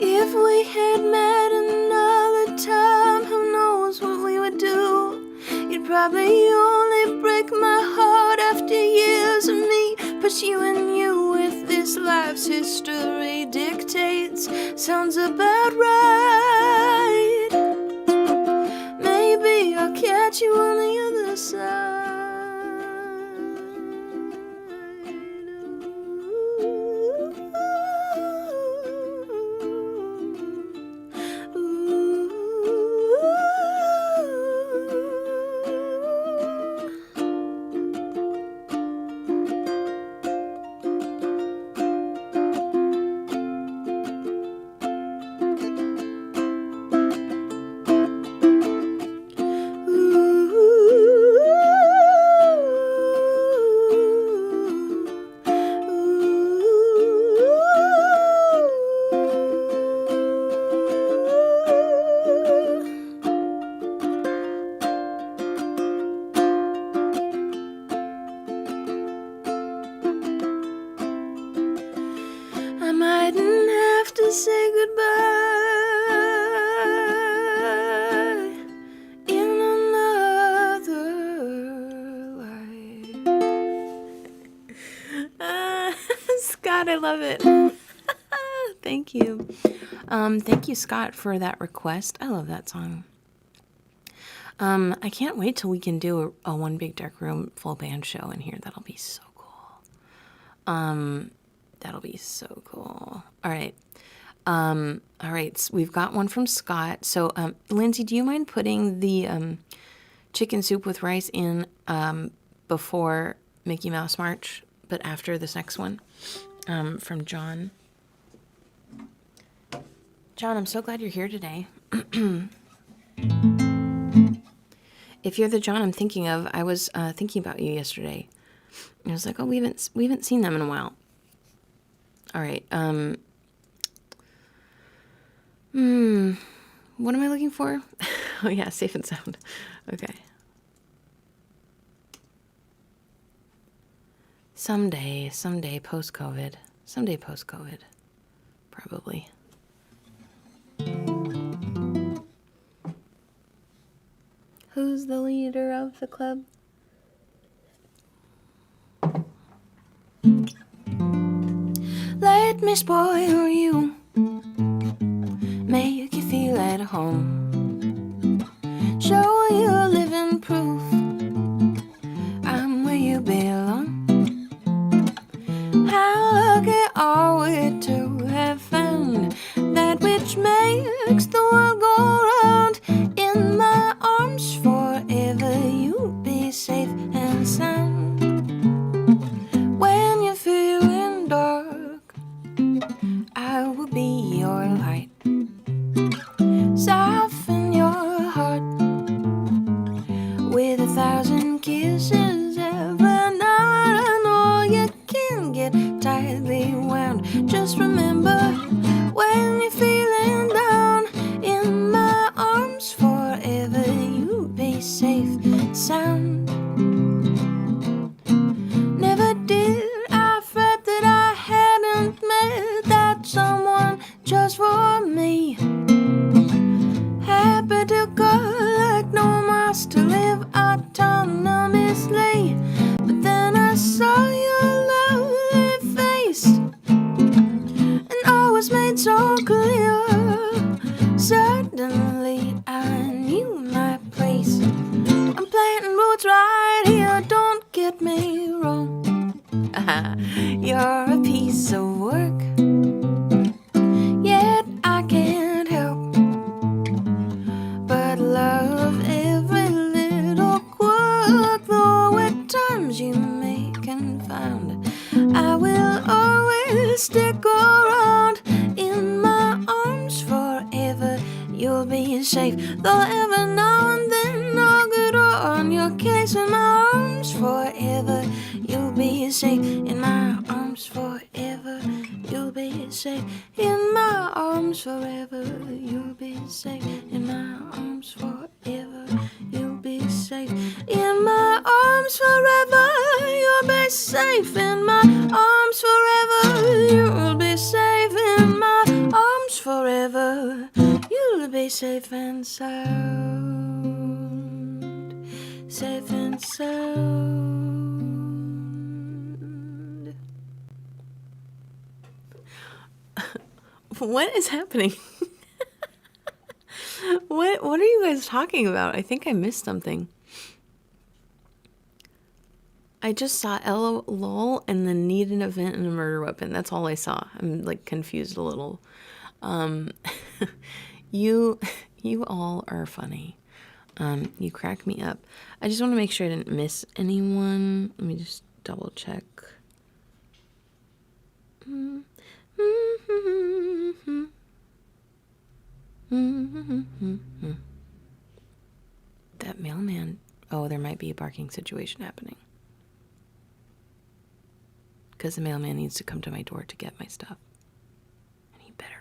if we had met another time, who knows what we would do? You'd probably only break my heart after years of me pursuing you with this life's history dictates. Sounds about right. Maybe I'll catch you on the other side. I mightn't have to say goodbye in another life. Scott, I love it. Thank you. Thank you, Scott, for that request. I love that song. I can't wait till we can do a One Big Dark Room full band show in here. That'll be so cool. That'll be so cool. All right. All right. So we've got one from Scott. So, Lindsay, do you mind putting the chicken soup with rice in before Mickey Mouse March, but after this next one from John? John, I'm so glad you're here today. If you're the John I'm thinking of, I was thinking about you yesterday. I was like, oh, we haven't seen them in a while. All right. What am I looking for? Oh yeah, safe and sound. Okay. Someday, post-COVID. Someday post-COVID. Probably. Who's the leader of the club? Let me spoil you, make you feel at home, show you living proof I'm where you belong. How lucky are we to have found that which makes the world go round. In my arms forever you'll be safe and sound. When you're feeling dark, I will be your light. Soften your heart with 1,000 kisses every night. I know you can get tightly wound. Just remember, when you're feeling down, in my arms forever you'll be safe and sound. Never did I fret that I hadn't met that someone just for me. Happy to collect no miles, to live autonomously. But then I saw your lovely you'll be safe. Though every now and then I'll get on your case in my arms forever. You'll be safe in my arms forever. You'll be safe in my arms forever. You'll be safe in my arms forever. You'll be safe in my arms forever. You'll be safe in my arms forever. You'll be safe in my arms forever. You'll be safe and sound. Safe and sound. What is happening? What are you guys talking about? I think I missed something. I just saw LOL and then need an event and a murder weapon. That's all I saw. I'm like confused a little. You all are funny. You crack me up. I just want to make sure I didn't miss anyone. Let me just double check. That mailman. Oh, there might be a barking situation happening. Because the mailman needs to come to my door to get my stuff. And he better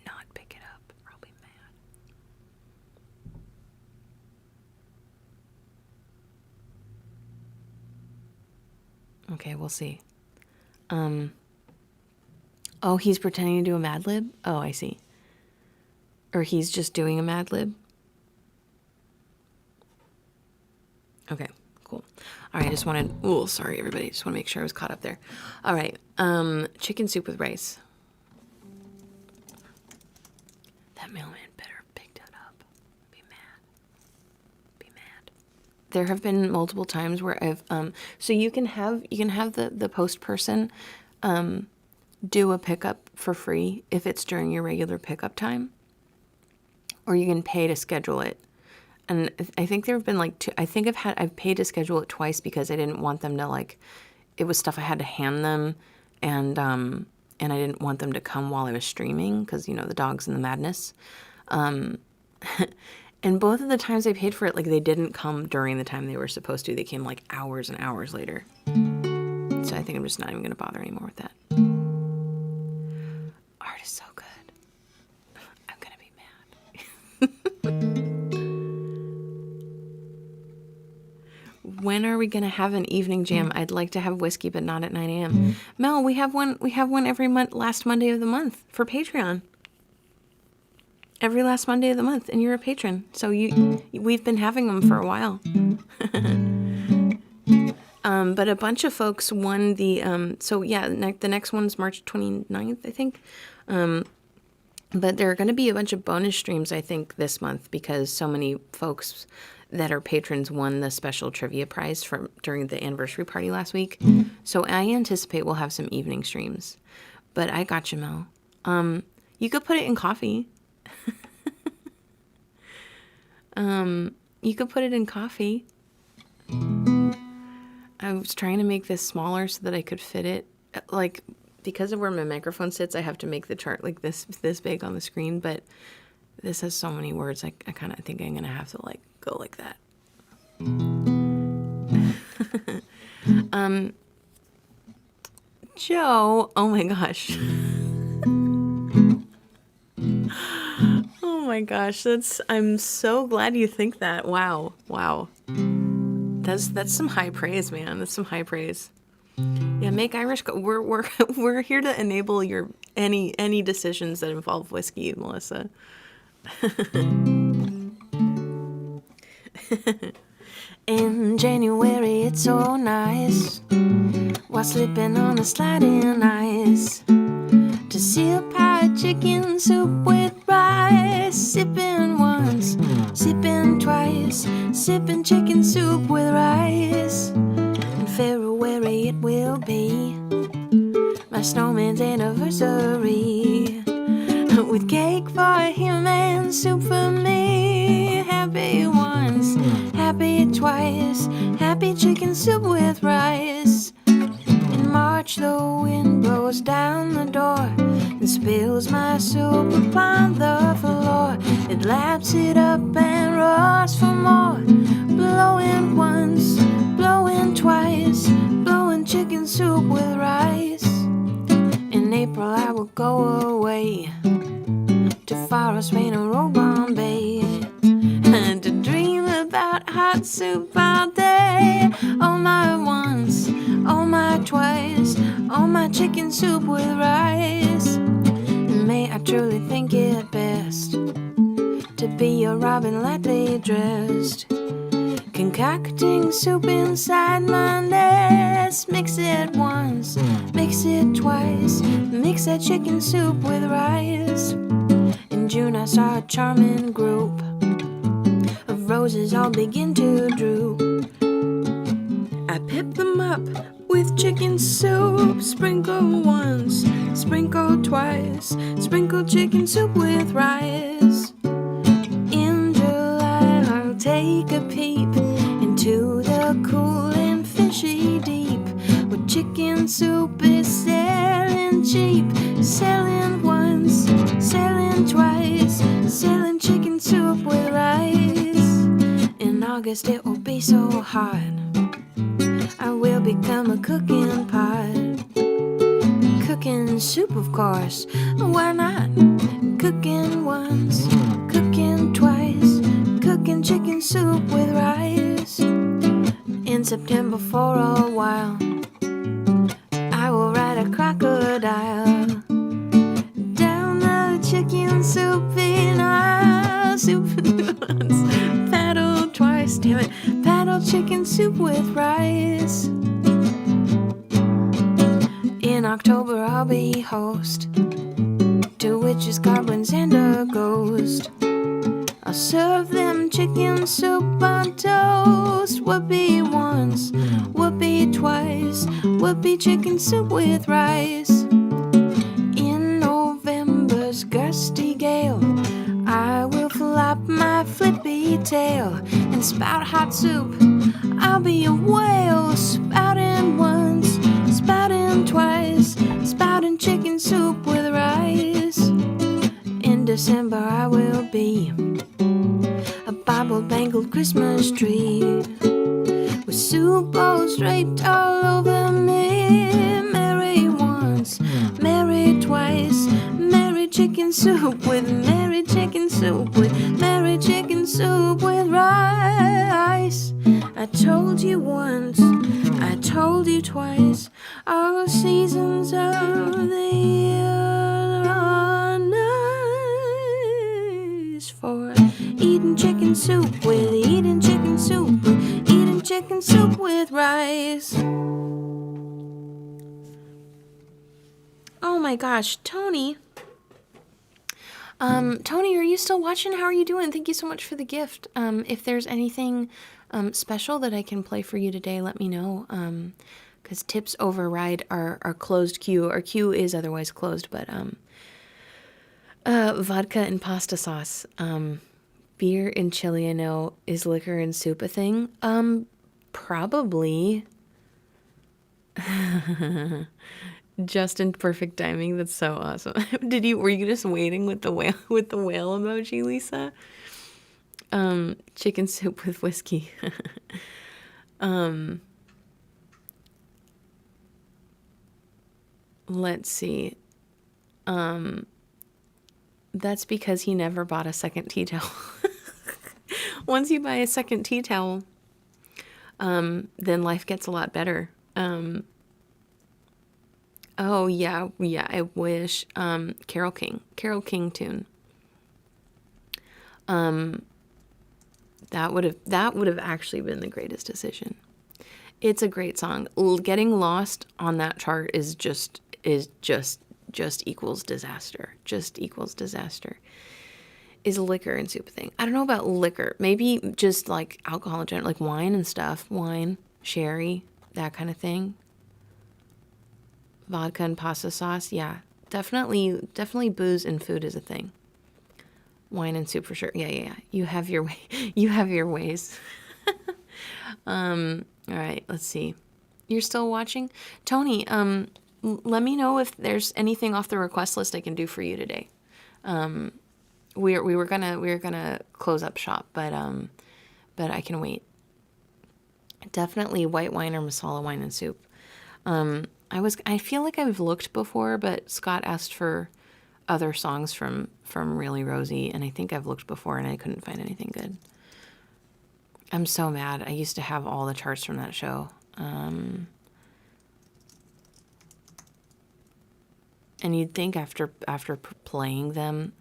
not pick it up, or I'll be mad. Okay, we'll see. Oh, he's pretending to do a Mad Lib? Oh, I see. Or he's just doing a Mad Lib? Okay, cool. All right, I just wanted... Oh, sorry, everybody. Just want to make sure I was caught up there. All right, chicken soup with rice. That mailman better have picked it up. Be mad. Be mad. There have been multiple times where I've... So you can have the post person do a pickup for free if it's during your regular pickup time. Or you can pay to schedule it. And I think there have been like two, I think I've paid to schedule it twice because I didn't want them to like, it was stuff I had to hand them and I didn't want them to come while I was streaming because, you know, the dogs and the madness. And both of the times I paid for it, like they didn't come during the time they were supposed to. They came like hours and hours later. So I think I'm just not even going to bother anymore with that. Art is so good. I'm going to be mad. When are we going to have an evening jam? I'd like to have whiskey, but not at 9 a.m. Mel, we have one every month, last Monday of the month for Patreon. Every last Monday of the month, and you're a patron. So we've been having them for a while. But a bunch of folks won the, the next one's March 29th, I think. But there are going to be a bunch of bonus streams, I think, this month because so many folks that are patrons won the special trivia prize during the anniversary party last week. So I anticipate we'll have some evening streams. But I got you, Mel. You could put it in coffee. You could put it in coffee. I was trying to make this smaller so that I could fit it. Like, because of where my microphone sits, I have to make the chart like this big on the screen. But this has so many words, I kind of think I'm going to have to, like, go like that. Joe, oh my gosh. Oh my gosh, I'm so glad you think that. Wow. That's some high praise, man. That's some high praise. Yeah, make Irish. We're here to enable your any decisions that involve whiskey, Melissa. In January, it's so nice while slipping on the sliding ice to see a pie chicken soup with rice. Sipping once, sipping twice, sipping chicken soup with rice. In February it will be my snowman's anniversary, with cake for him and soup for me. Happy once, happy twice, happy chicken soup with rice. In March the wind blows down the door and spills my soup upon the floor. It laps wraps it up and roars for more. Blowing once, blowing twice, blowing chicken soup with rice. In April I will go away to Forest, Maine, or Bombay, and to dream about hot soup all day. Oh my once, oh my twice, oh my chicken soup with rice. And may I truly think it best to be a robin lightly dressed, concocting soup inside my nest. Mix it once, mix it twice, mix that chicken soup with rice. In June I saw a charming group of roses all begin to droop. I pipped them up with chicken soup. Sprinkle once, sprinkle twice, sprinkle chicken soup with rice. In July I'll take a peep into the cool and fishy deep, where chicken soup is selling cheap. Selling once, selling twice, selling chicken soup with rice. In August it will be so hot, I will become a cooking pot. Cooking soup, of course, why not? Cooking once, cooking twice, cooking chicken soup with rice. In September for a while I will ride a crocodile down the chicken soup in aisle. Soup once, paddle twice, damn it, paddle chicken soup with rice. In October I'll be host to witches, goblins, and a ghost. I'll serve them chicken soup on toast. Whoopee once, whoopee twice, whoopee chicken soup with rice. In November's gusty gale I will flop my flippy tail and spout hot soup. I'll be a whale, spouting once, spouting twice, spouting chicken soup with rice. In December I will be a Bible-bangled Christmas tree with soup bowls draped all over me. Merry once, merry twice, merry chicken soup with merry chicken soup with merry chicken soup with rice. I told you once, I told you twice, all seasons of the year are nice for eating chicken soup with eating chicken soup with eating chicken soup with rice. Oh my gosh, Tony. Tony, are you still watching? How are you doing? Thank you so much for the gift. If there's anything special that I can play for you today, let me know. Because tips override our closed queue. Our queue is otherwise closed, but vodka and pasta sauce. Beer and chili, I know. Is liquor and soup a thing? Probably. Just in perfect timing. That's so awesome. Were you just waiting with the whale emoji, Lisa? Chicken soup with whiskey. Let's see. That's because he never bought a second tea towel. Once you buy a second tea towel, then life gets a lot better. Oh yeah, I wish. Carole King tune. That would have actually been the greatest decision. It's a great song. Getting lost on that chart is just equals disaster. Just equals disaster. Is liquor and soup a thing? I don't know about liquor. Maybe just like alcohol in general, like wine and stuff. Wine, sherry, that kind of thing. Vodka and pasta sauce, yeah. Definitely booze and food is a thing. Wine and soup for sure. Yeah. You have your way. You have your ways. All right, let's see. You're still watching? Tony, let me know if there's anything off the request list I can do for you today. we were gonna close up shop, but I can wait. Definitely white wine or masala wine and soup. I feel like I've looked before, but Scott asked for other songs from Really Rosie, and I think I've looked before and I couldn't find anything good. I'm so mad. I used to have all the charts from that show. And you'd think after playing them,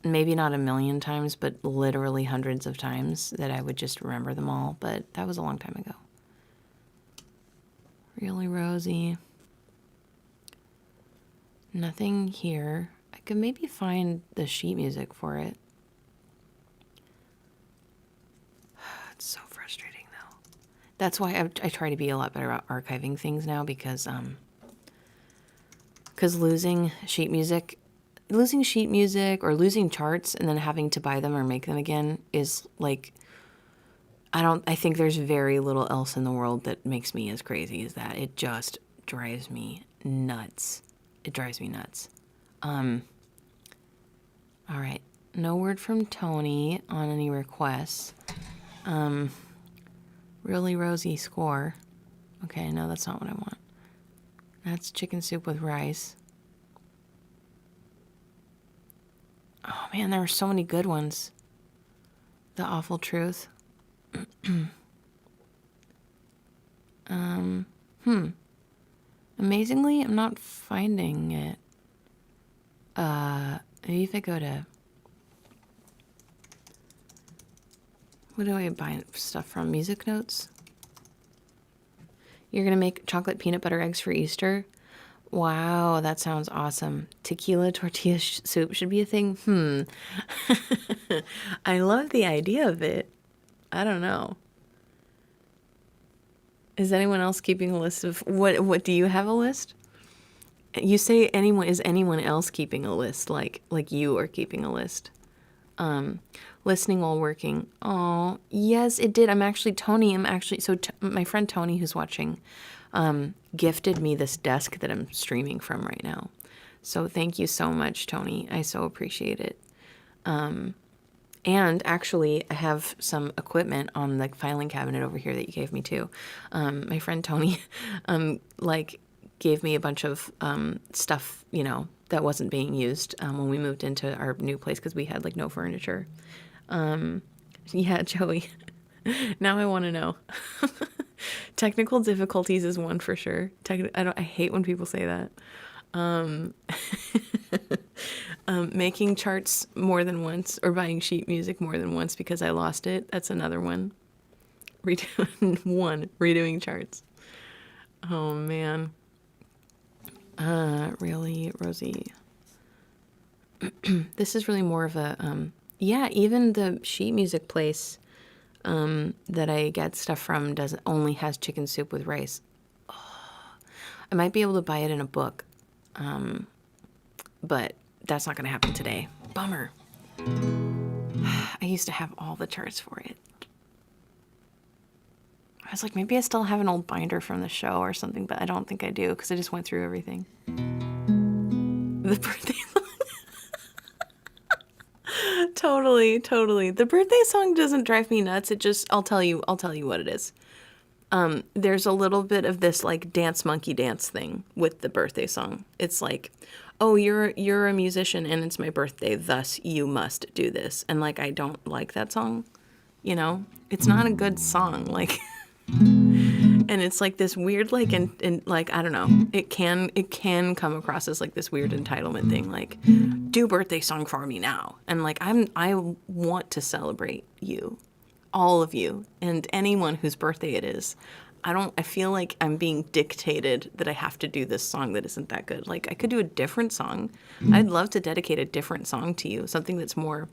maybe not a million times, but literally hundreds of times, that I would just remember them all. But that was a long time ago. Really Rosie. Nothing here. I could maybe find the sheet music for it. It's so frustrating, though. That's why I try to be a lot better at archiving things now, because losing sheet music or losing charts and then having to buy them or make them again is like, I think there's very little else in the world that makes me as crazy as that. It just drives me nuts. It drives me nuts. All right. No word from Tony on any requests. Really Rosie score. Okay, no, that's not what I want. That's chicken soup with rice. Oh man, there were so many good ones. The Awful Truth. Amazingly, I'm not finding it. Maybe if I go to... What do I buy stuff from? Music Notes? You're going to make chocolate peanut butter eggs for Easter? Wow, that sounds awesome. Tequila tortilla soup should be a thing? I love the idea of it. I don't know. Is anyone else keeping a list of... What do you have a list? You say anyone... Is anyone else keeping a list? Like you are keeping a list. Listening while working. Oh, yes, it did. My friend Tony, who's watching, gifted me this desk that I'm streaming from right now. So thank you so much, Tony. I so appreciate it. And actually, I have some equipment on the filing cabinet over here that you gave me too. My friend Tony, gave me a bunch of stuff, that wasn't being used when we moved into our new place because we had no furniture. Yeah, Joey. Now I want to know. Technical difficulties is one for sure. I hate when people say that. Making charts more than once or buying sheet music more than once because I lost it. That's another one. Redoing charts. Oh man. Really, Rosie. This is really more of a, even the sheet music place, that I get stuff from only has chicken soup with rice. Oh, I might be able to buy it in a book. But that's not going to happen today. Bummer. I used to have all the charts for it. I was like, maybe I still have an old binder from the show or something, but I don't think I do because I just went through everything. The birthday song. Totally. The birthday song doesn't drive me nuts. It just, I'll tell you what it is. There's a little bit of this dance monkey dance thing with the birthday song. It's like, oh, you're a musician and it's my birthday, thus you must do this. And I don't like that song. It's not a good song. And it's this weird, and I don't know, it can come across as this weird entitlement thing, do birthday song for me now. And I want to celebrate you, all of you, and anyone whose birthday it is. I feel like I'm being dictated that I have to do this song that isn't that good. I could do a different song. I'd love to dedicate a different song to you, something that's more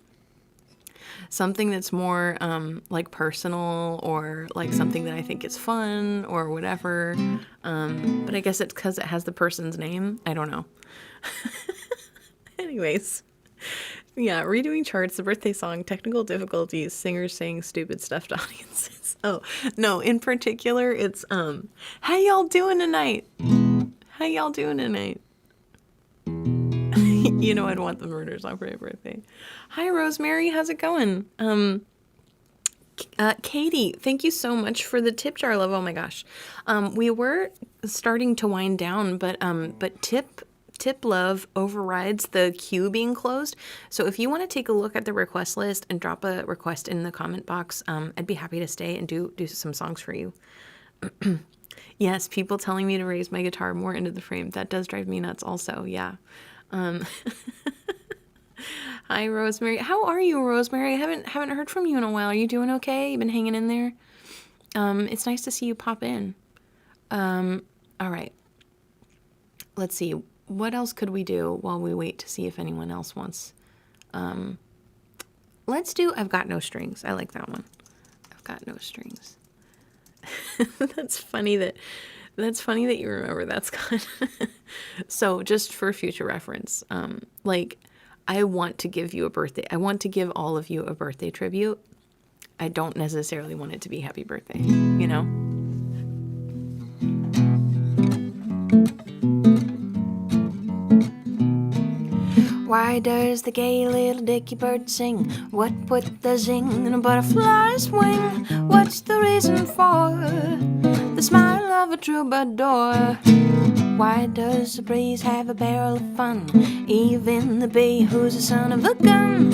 personal, or something that I think is fun or whatever. But I guess it's because it has the person's name. I don't know. Anyways, yeah, redoing charts, the birthday song, technical difficulties, singers saying stupid stuff to audiences. Oh, no, in particular, it's, how y'all doing tonight? How y'all doing tonight? You know I'd want the murder song for my birthday. Hi, Rosemary. How's it going? Katie, thank you so much for the tip jar, love. Oh my gosh. We were starting to wind down, but tip love overrides the queue being closed. So if you want to take a look at the request list and drop a request in the comment box, I'd be happy to stay and do some songs for you. Yes, people telling me to raise my guitar more into the frame. That does drive me nuts also. Yeah. Hi, Rosemary. How are you, Rosemary? I haven't heard from you in a while. Are you doing okay? You been hanging in there? It's nice to see you pop in. All right. Let's see. What else could we do while we wait to see if anyone else wants? Let's do I've Got No Strings. I like that one. I've Got No Strings. That's funny that you remember that, Scott. So just for future reference, I want to give you a birthday. I want to give all of you a birthday tribute. I don't necessarily want it to be happy birthday, you know? Why does the gay little dicky bird sing? What put the zing in a butterfly's wing? What's the reason for the smile of a troubadour? Why does the breeze have a barrel of fun? Even the bee who's the son of a gun.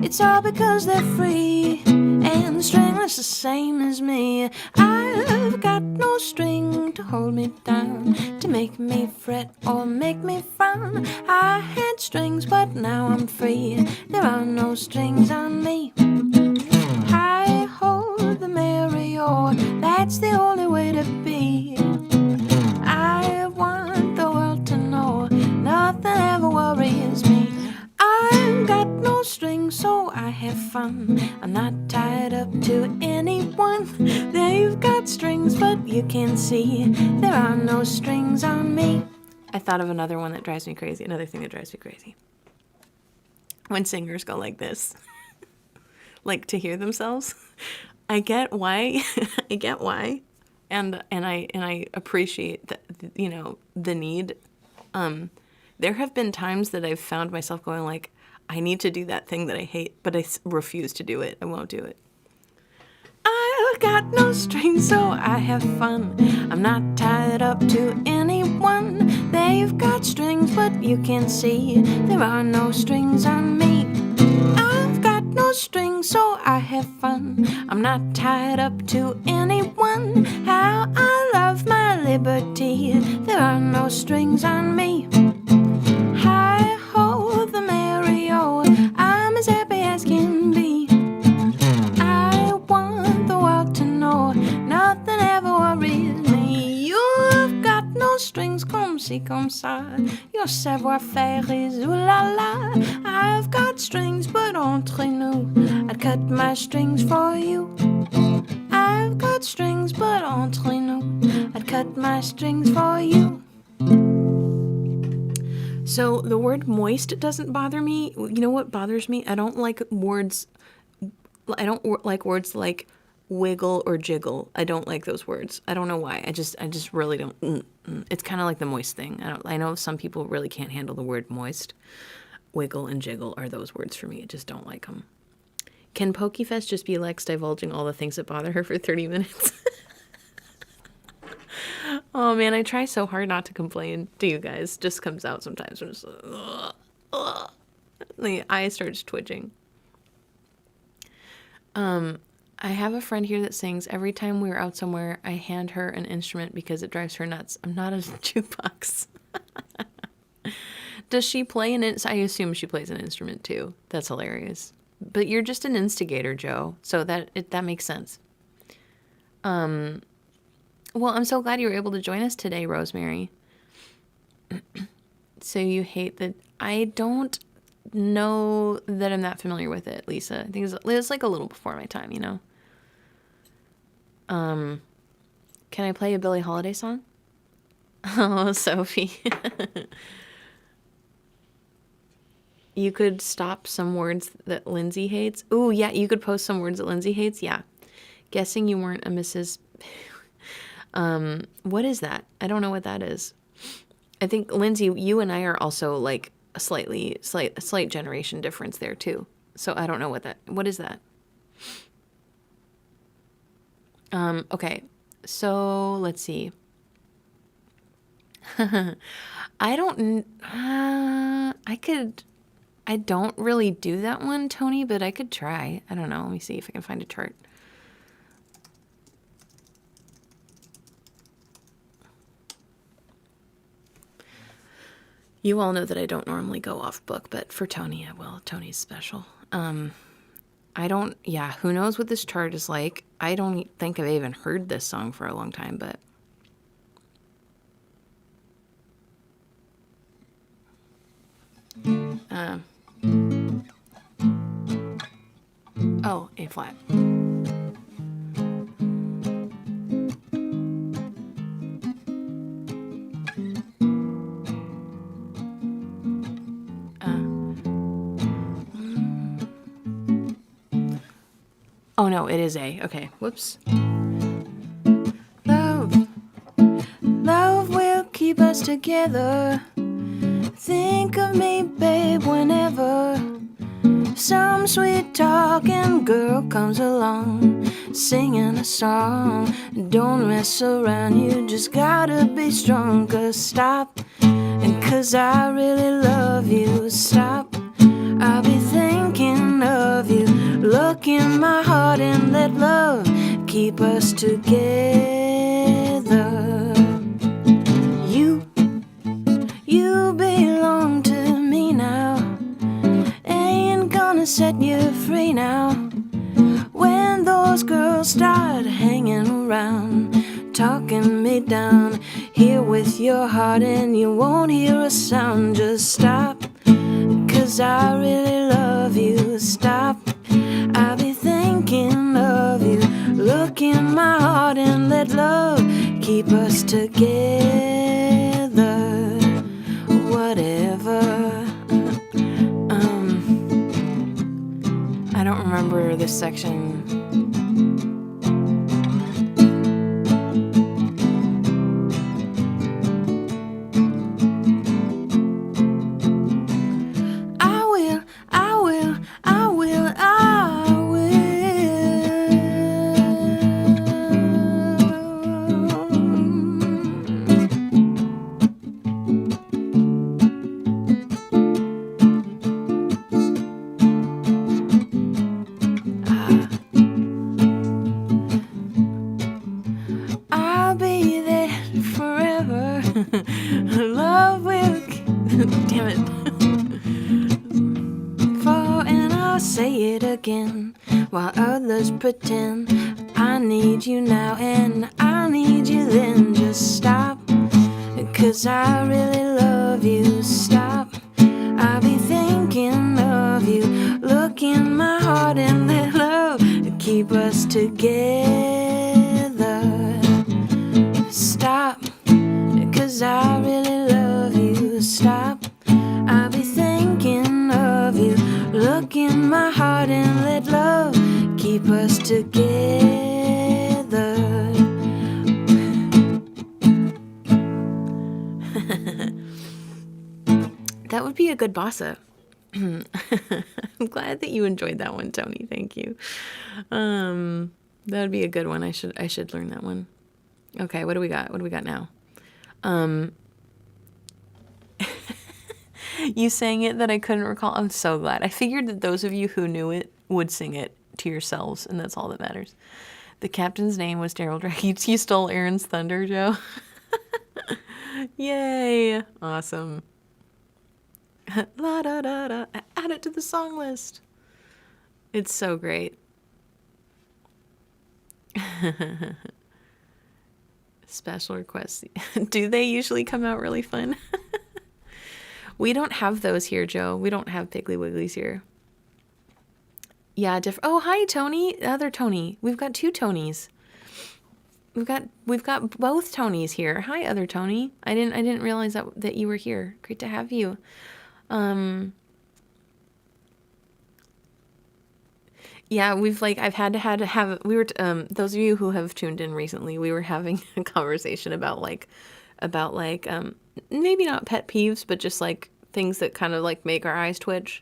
It's all because they're free, and the stringless the same as me. I've got no string to hold me down, to make me fret or make me frown. I had strings, but now I'm free. There are no strings on me. Hi ho, the merry-o, that's the only way to be. I want the world to know nothing ever worries me. I've got no strings, so I have fun. I'm not tied up to anyone. They've got strings, but you can see there are no strings on me. I thought of another one that drives me crazy. Another thing that drives me crazy. When singers go like this. Like to hear themselves. I get why. I get why. And I appreciate that, you know, the need. There have been times that I've found myself going like, I need to do that thing that I hate, but I refuse to do it. I won't do it. I've got no strings, so I have fun. I'm not tied up to anyone. They've got strings, but you can see there are no strings on me. I've got no strings, so I have fun. I'm not tied up to anyone. How I love my liberty. There are no strings on me. Hi ho, the merry-o, I'm as happy as can be. I want the world to know nothing ever worries me. You've got no strings, comme ci, comme ça. Your savoir-faire is ooh la la. I've got strings, but entre nous, I'd cut my strings for you. I've got strings, but entre nous, I'd cut my strings for you. So the word moist doesn't bother me. You know what bothers me? I don't like words like wiggle or jiggle. I don't like those words. I don't know why. I just really don't. It's kind of like the moist thing. I know some people really can't handle the word moist. Wiggle and jiggle are those words for me. I just don't like them. Can Pokefest just be Lex divulging all the things that bother her for 30 minutes? Oh man, I try so hard not to complain to you guys. Just comes out sometimes. I'm just like, the eye starts twitching. I have a friend here that sings, every time we're out somewhere, I hand her an instrument because it drives her nuts. I'm not a jukebox. Does she play I assume she plays an instrument too. That's hilarious. But you're just an instigator, Joe. So that makes sense. Well, I'm so glad you were able to join us today, Rosemary. So you hate that. I don't know that I'm that familiar with it, Lisa. I think it's like a little before my time, you know? Can I play a Billie Holiday song? Oh, Sophie. You could stop some words that Lindsay hates. Ooh, yeah, you could post some words that Lindsay hates. Yeah. Guessing you weren't a Mrs. What is that? I don't know what that is. I think, Lindsay, you and I are also like a slight generation difference there too. So I don't know what is that? Okay. So let's see. I don't really do that one, Tony, but I could try. I don't know. Let me see if I can find a chart. You all know that I don't normally go off book, but for Tony, I will. Tony's special. Who knows what this chart is like? I don't think I've even heard this song for a long time, but. Oh, A flat. Oh no, it is A. Okay, whoops. Love will keep us together. Think of me, babe, whenever some sweet talking girl comes along, singing a song. Don't mess around, you just gotta be strong. 'Cause stop, and 'cause I really love you. Stop, I'll be thinking of you. Look in my heart and let love keep us together. You belong to me now. Ain't gonna set you free now. When those girls start hanging around, talking me down, here with your heart and you won't hear a sound. Just stop, 'cause I really love you. Stop, I'll be thinking of you. Look in my heart and let love keep us together. Whatever. I don't remember this section. Love will damn it. And I'll say it again while others pretend. I need you now and I need you then. Just stop, 'cause I really love you. Stop, I'll be thinking of you. Look in my heart and let love keep us together. Stop, 'cause I really love you. Stop, I'll be thinking of you. Look in my heart and let love keep us together. That would be a good bossa. I'm glad that you enjoyed that one, Tony. Thank you. That would be a good one. I should learn that one. Okay, what do we got? What do we got now? You sang it that I couldn't recall. I'm so glad. I figured that those of you who knew it would sing it to yourselves, and that's all that matters. The captain's name was Daryl Drake. You stole Aaron's thunder, Joe. Yay! Awesome. La da da da. Add it to the song list. It's so great. Special requests. Do they usually come out really fun? We don't have those here, Joe. We don't have Piggly Wigglies here. Yeah, oh, hi, Tony. The other Tony. We've got two Tonys. We've got both Tonys here. Hi, other Tony. I didn't realize that you were here. Great to have you. Yeah, I've had to have, those of you who have tuned in recently, we were having a conversation about maybe not pet peeves, but just like things that kind of like make our eyes twitch.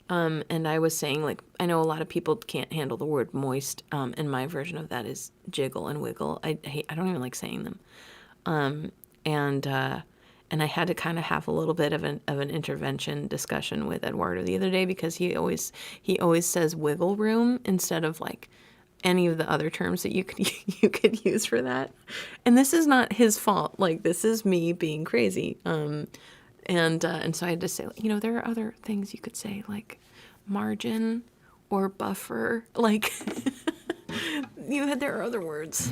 And I was saying, like, I know a lot of people can't handle the word moist, and my version of that is jiggle and wiggle. I don't even like saying them. And I had to kind of have a little bit of an intervention discussion with Eduardo the other day, because he always says wiggle room instead of like any of the other terms that you could use for that. And this is not his fault. Like, this is me being crazy. And so I had to say, you know, there are other things you could say, like margin or buffer. Like, there are other words.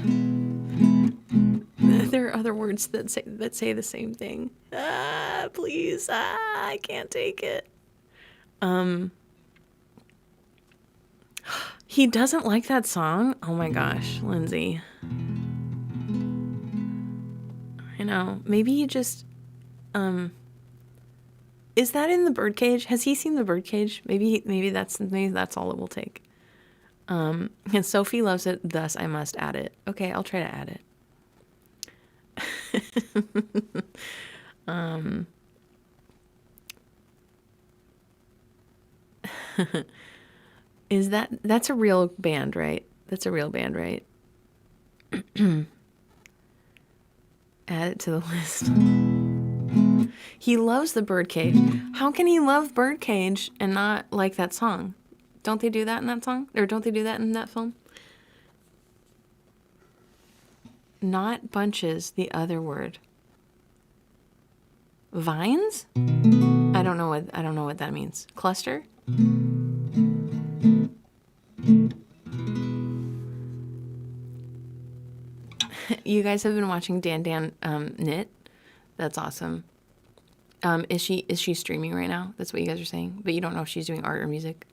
There are other words that say the same thing. Please, I can't take it. He doesn't like that song? Oh my gosh, Lindsay. I know. Maybe he just, is that in the birdcage? Has he seen the birdcage? Maybe that's all it will take. And Sophie loves it, thus I must add it. Okay, I'll try to add it. That's a real band, right? That's a real band, right? Add it to the list. He loves the birdcage. How can he love birdcage and not like that song? Don't they do that in that song? Or don't they do that in that film? Not bunches, the other word. Vines? I don't know what that means. Cluster? You guys have been watching Dan knit. That's awesome. Is she streaming right now? That's what you guys are saying. But you don't know if she's doing art or music.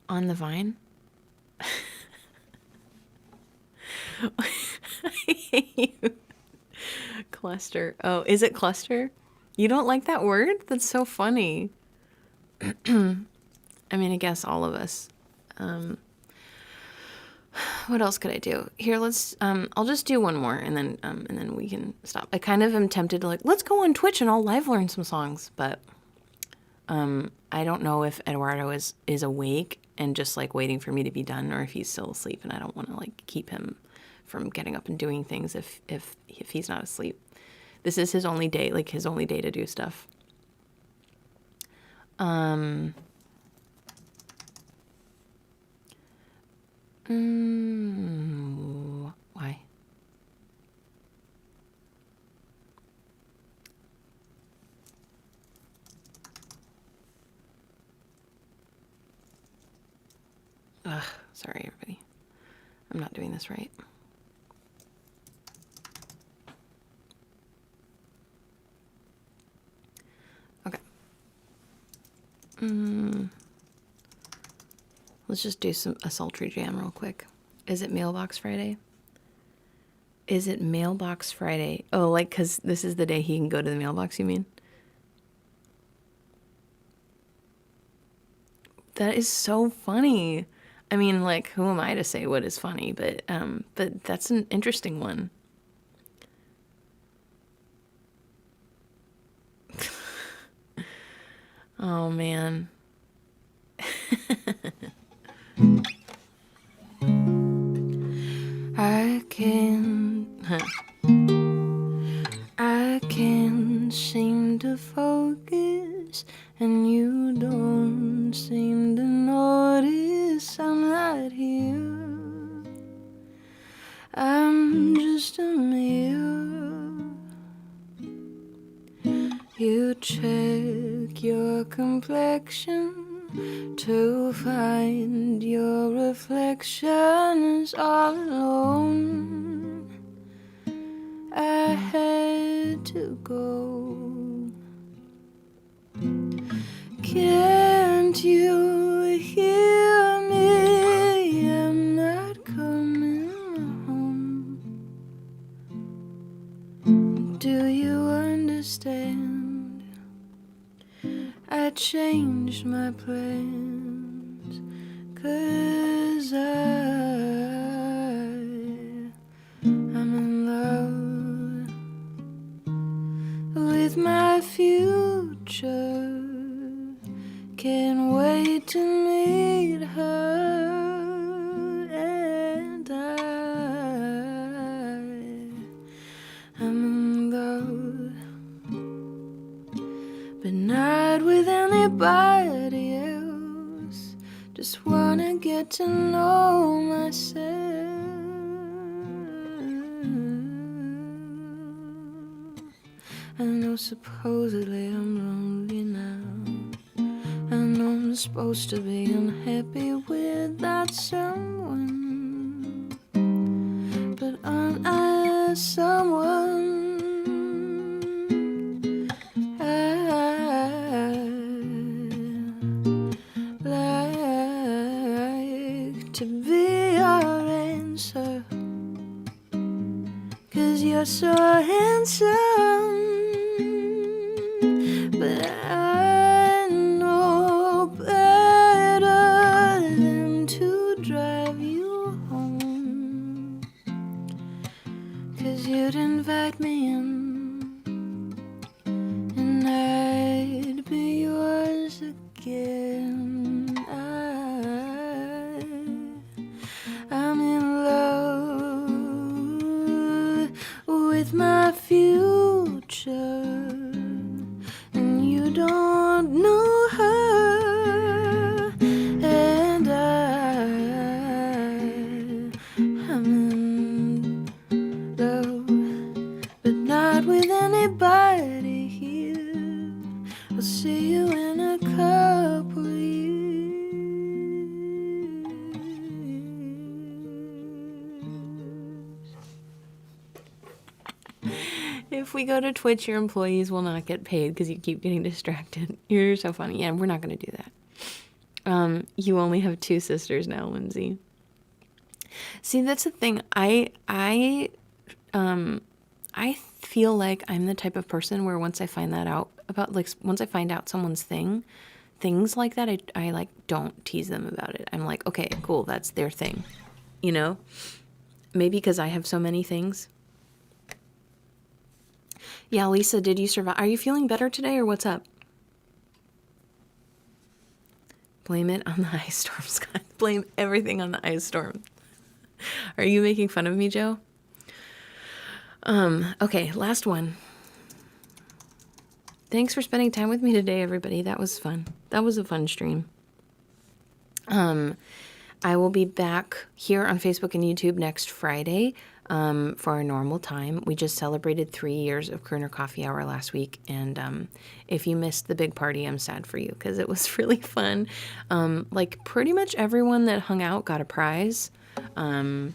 On the Vine? I hate you. Cluster. Oh, is it cluster? You don't like that word? That's so funny. I mean, I guess all of us. What else could I do? Here, let's, I'll just do one more and then we can stop. I kind of am tempted to like, let's go on Twitch and I'll live learn some songs, but, I don't know if Eduardo is awake and just like waiting for me to be done, or if he's still asleep and I don't want to like keep him from getting up and doing things if he's not asleep. This is his only day to do stuff. Why? Ugh, sorry everybody. I'm not doing this right. Okay. Let's just do a sultry jam real quick. Is it Mailbox Friday? Is it Mailbox Friday? Oh, like, because this is the day he can go to the mailbox, you mean? That is so funny. I mean, like, who am I to say what is funny? But that's an interesting one. Oh, man. I can't seem to focus, and you don't seem to notice I'm not here. I'm just a mirror. You check your complexion to find your reflection is all alone. I had to go. Can't you hear me? I'm not coming home. Do you understand? I changed my plans, 'cause I'm in love with my future. can't wait to meet her, and I'm in love, but not with anybody else. Just wanna get to know myself. I know supposedly I'm lonely now. I know I'm supposed to be unhappy without someone, but aren't I someone? I like to be your answer, 'cause you're so handsome. But I know better than to drive you home, 'cause you'd invite me in, and I'd be yours again. I'm in love with my future, and you don't know her, and I'm in love, but not with anybody here. I'll see you in a couple years. If we go to Twitch, your employees will not get paid because you keep getting distracted. You're so funny. Yeah, we're not going to do that. You only have 2 sisters now, Lindsay. See, that's the thing. I feel like I'm the type of person where once I find that out about, like, once I find out someone's things like that, I like don't tease them about it. I'm like, okay, cool, that's their thing. You know? Maybe because I have so many things. Yeah, Lisa, did you survive? Are you feeling better today, or what's up? Blame it on the ice storm, Scott. Blame everything on the ice storm. Are you making fun of me, Joe? Okay, last one. Thanks for spending time with me today, everybody. That was fun. That was a fun stream. I will be back here on Facebook and YouTube next Friday for our normal time. We just celebrated 3 years of Crooner Coffee Hour last week, and if you missed the big party, I'm sad for you because it was really fun. Like pretty much everyone that hung out got a prize, and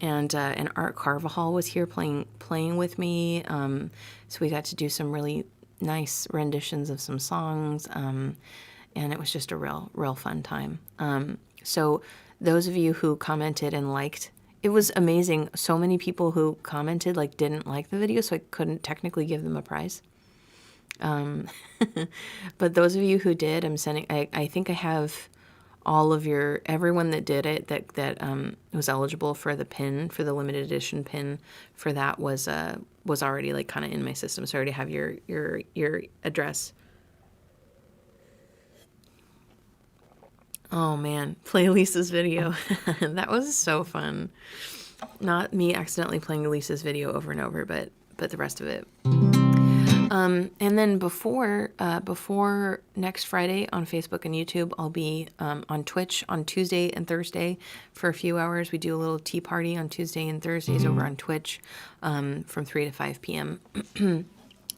Art Carvajal was here playing with me. So we got to do some really nice renditions of some songs, and it was just a real fun time. So those of you who commented and liked, it was amazing. So many people who commented like didn't like the video, so I couldn't technically give them a prize. But those of you who did, I'm sending. I think I have all of everyone that did it that was eligible for the pin, for the limited edition pin for that was already like kind of in my system. So I already have your address. Oh man, play Lisa's video. That was so fun. Not me accidentally playing Lisa's video over and over, but the rest of it. And then before next Friday on Facebook and YouTube, I'll be on Twitch on Tuesday and Thursday for a few hours. We do a little tea party on Tuesday and Thursdays over on Twitch from 3 to 5 p.m.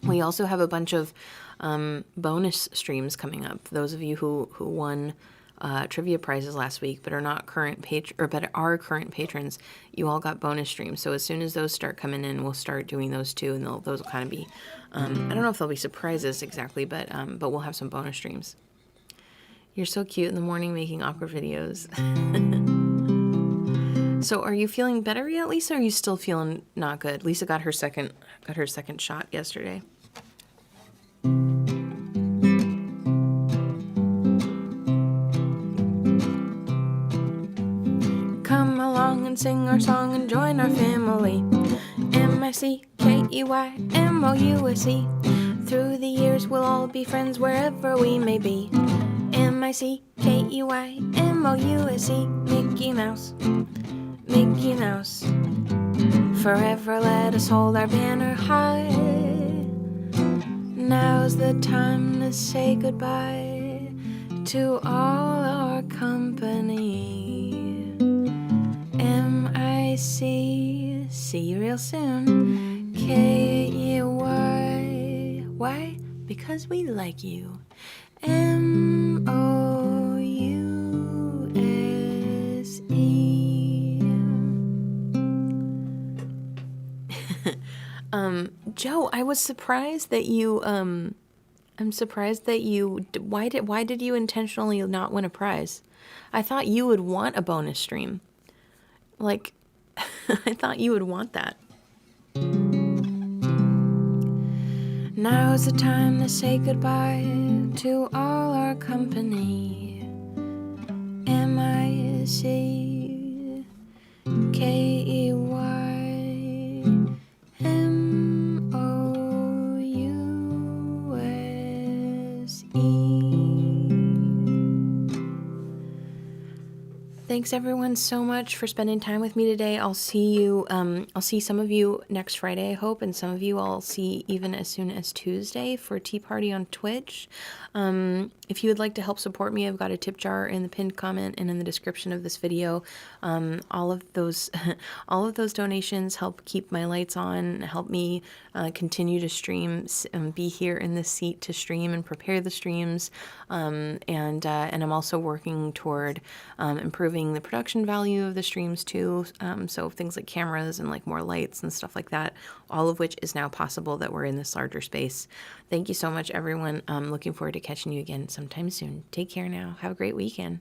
We also have a bunch of bonus streams coming up. Those of you who won trivia prizes last week but are not current but are current patrons, you all got bonus streams. So as soon as those start coming in, we'll start doing those too, and those will kind of be I don't know if they'll be surprises exactly, but we'll have some bonus streams. You're so cute in the morning making awkward videos. So are you feeling better yet, Lisa, or are you still feeling not good? Lisa got her second shot yesterday. Come along and sing our song and join our family. MICKEYMOUSE. Through the years we'll all be friends wherever we may be. MICKEYMOUSE, Mickey Mouse, Mickey Mouse. Forever let us hold our banner high. Now's the time to say goodbye to all our company. MIC, see you real soon. KEY, why? Because we like you. MOUSE. Joe, I was surprised that you, I'm surprised that you, why did you intentionally not win a prize? I thought you would want a bonus stream. Like, I thought you would want that. Now's the time to say goodbye to all our company. MICKEY, Thanks everyone so much for spending time with me today. I'll see you, I'll see some of you next Friday, I hope, and some of you I'll see even as soon as Tuesday for Tea Party on Twitch. If you would like to help support me, I've got a tip jar in the pinned comment and in the description of this video. All of those donations help keep my lights on, help me continue to stream, be here in this seat to stream and prepare the streams. And I'm also working toward improving the production value of the streams too. So things like cameras and like more lights and stuff like that, all of which is now possible that we're in this larger space. Thank you so much, everyone. I'm looking forward to catching you again sometime soon. Take care now. Have a great weekend.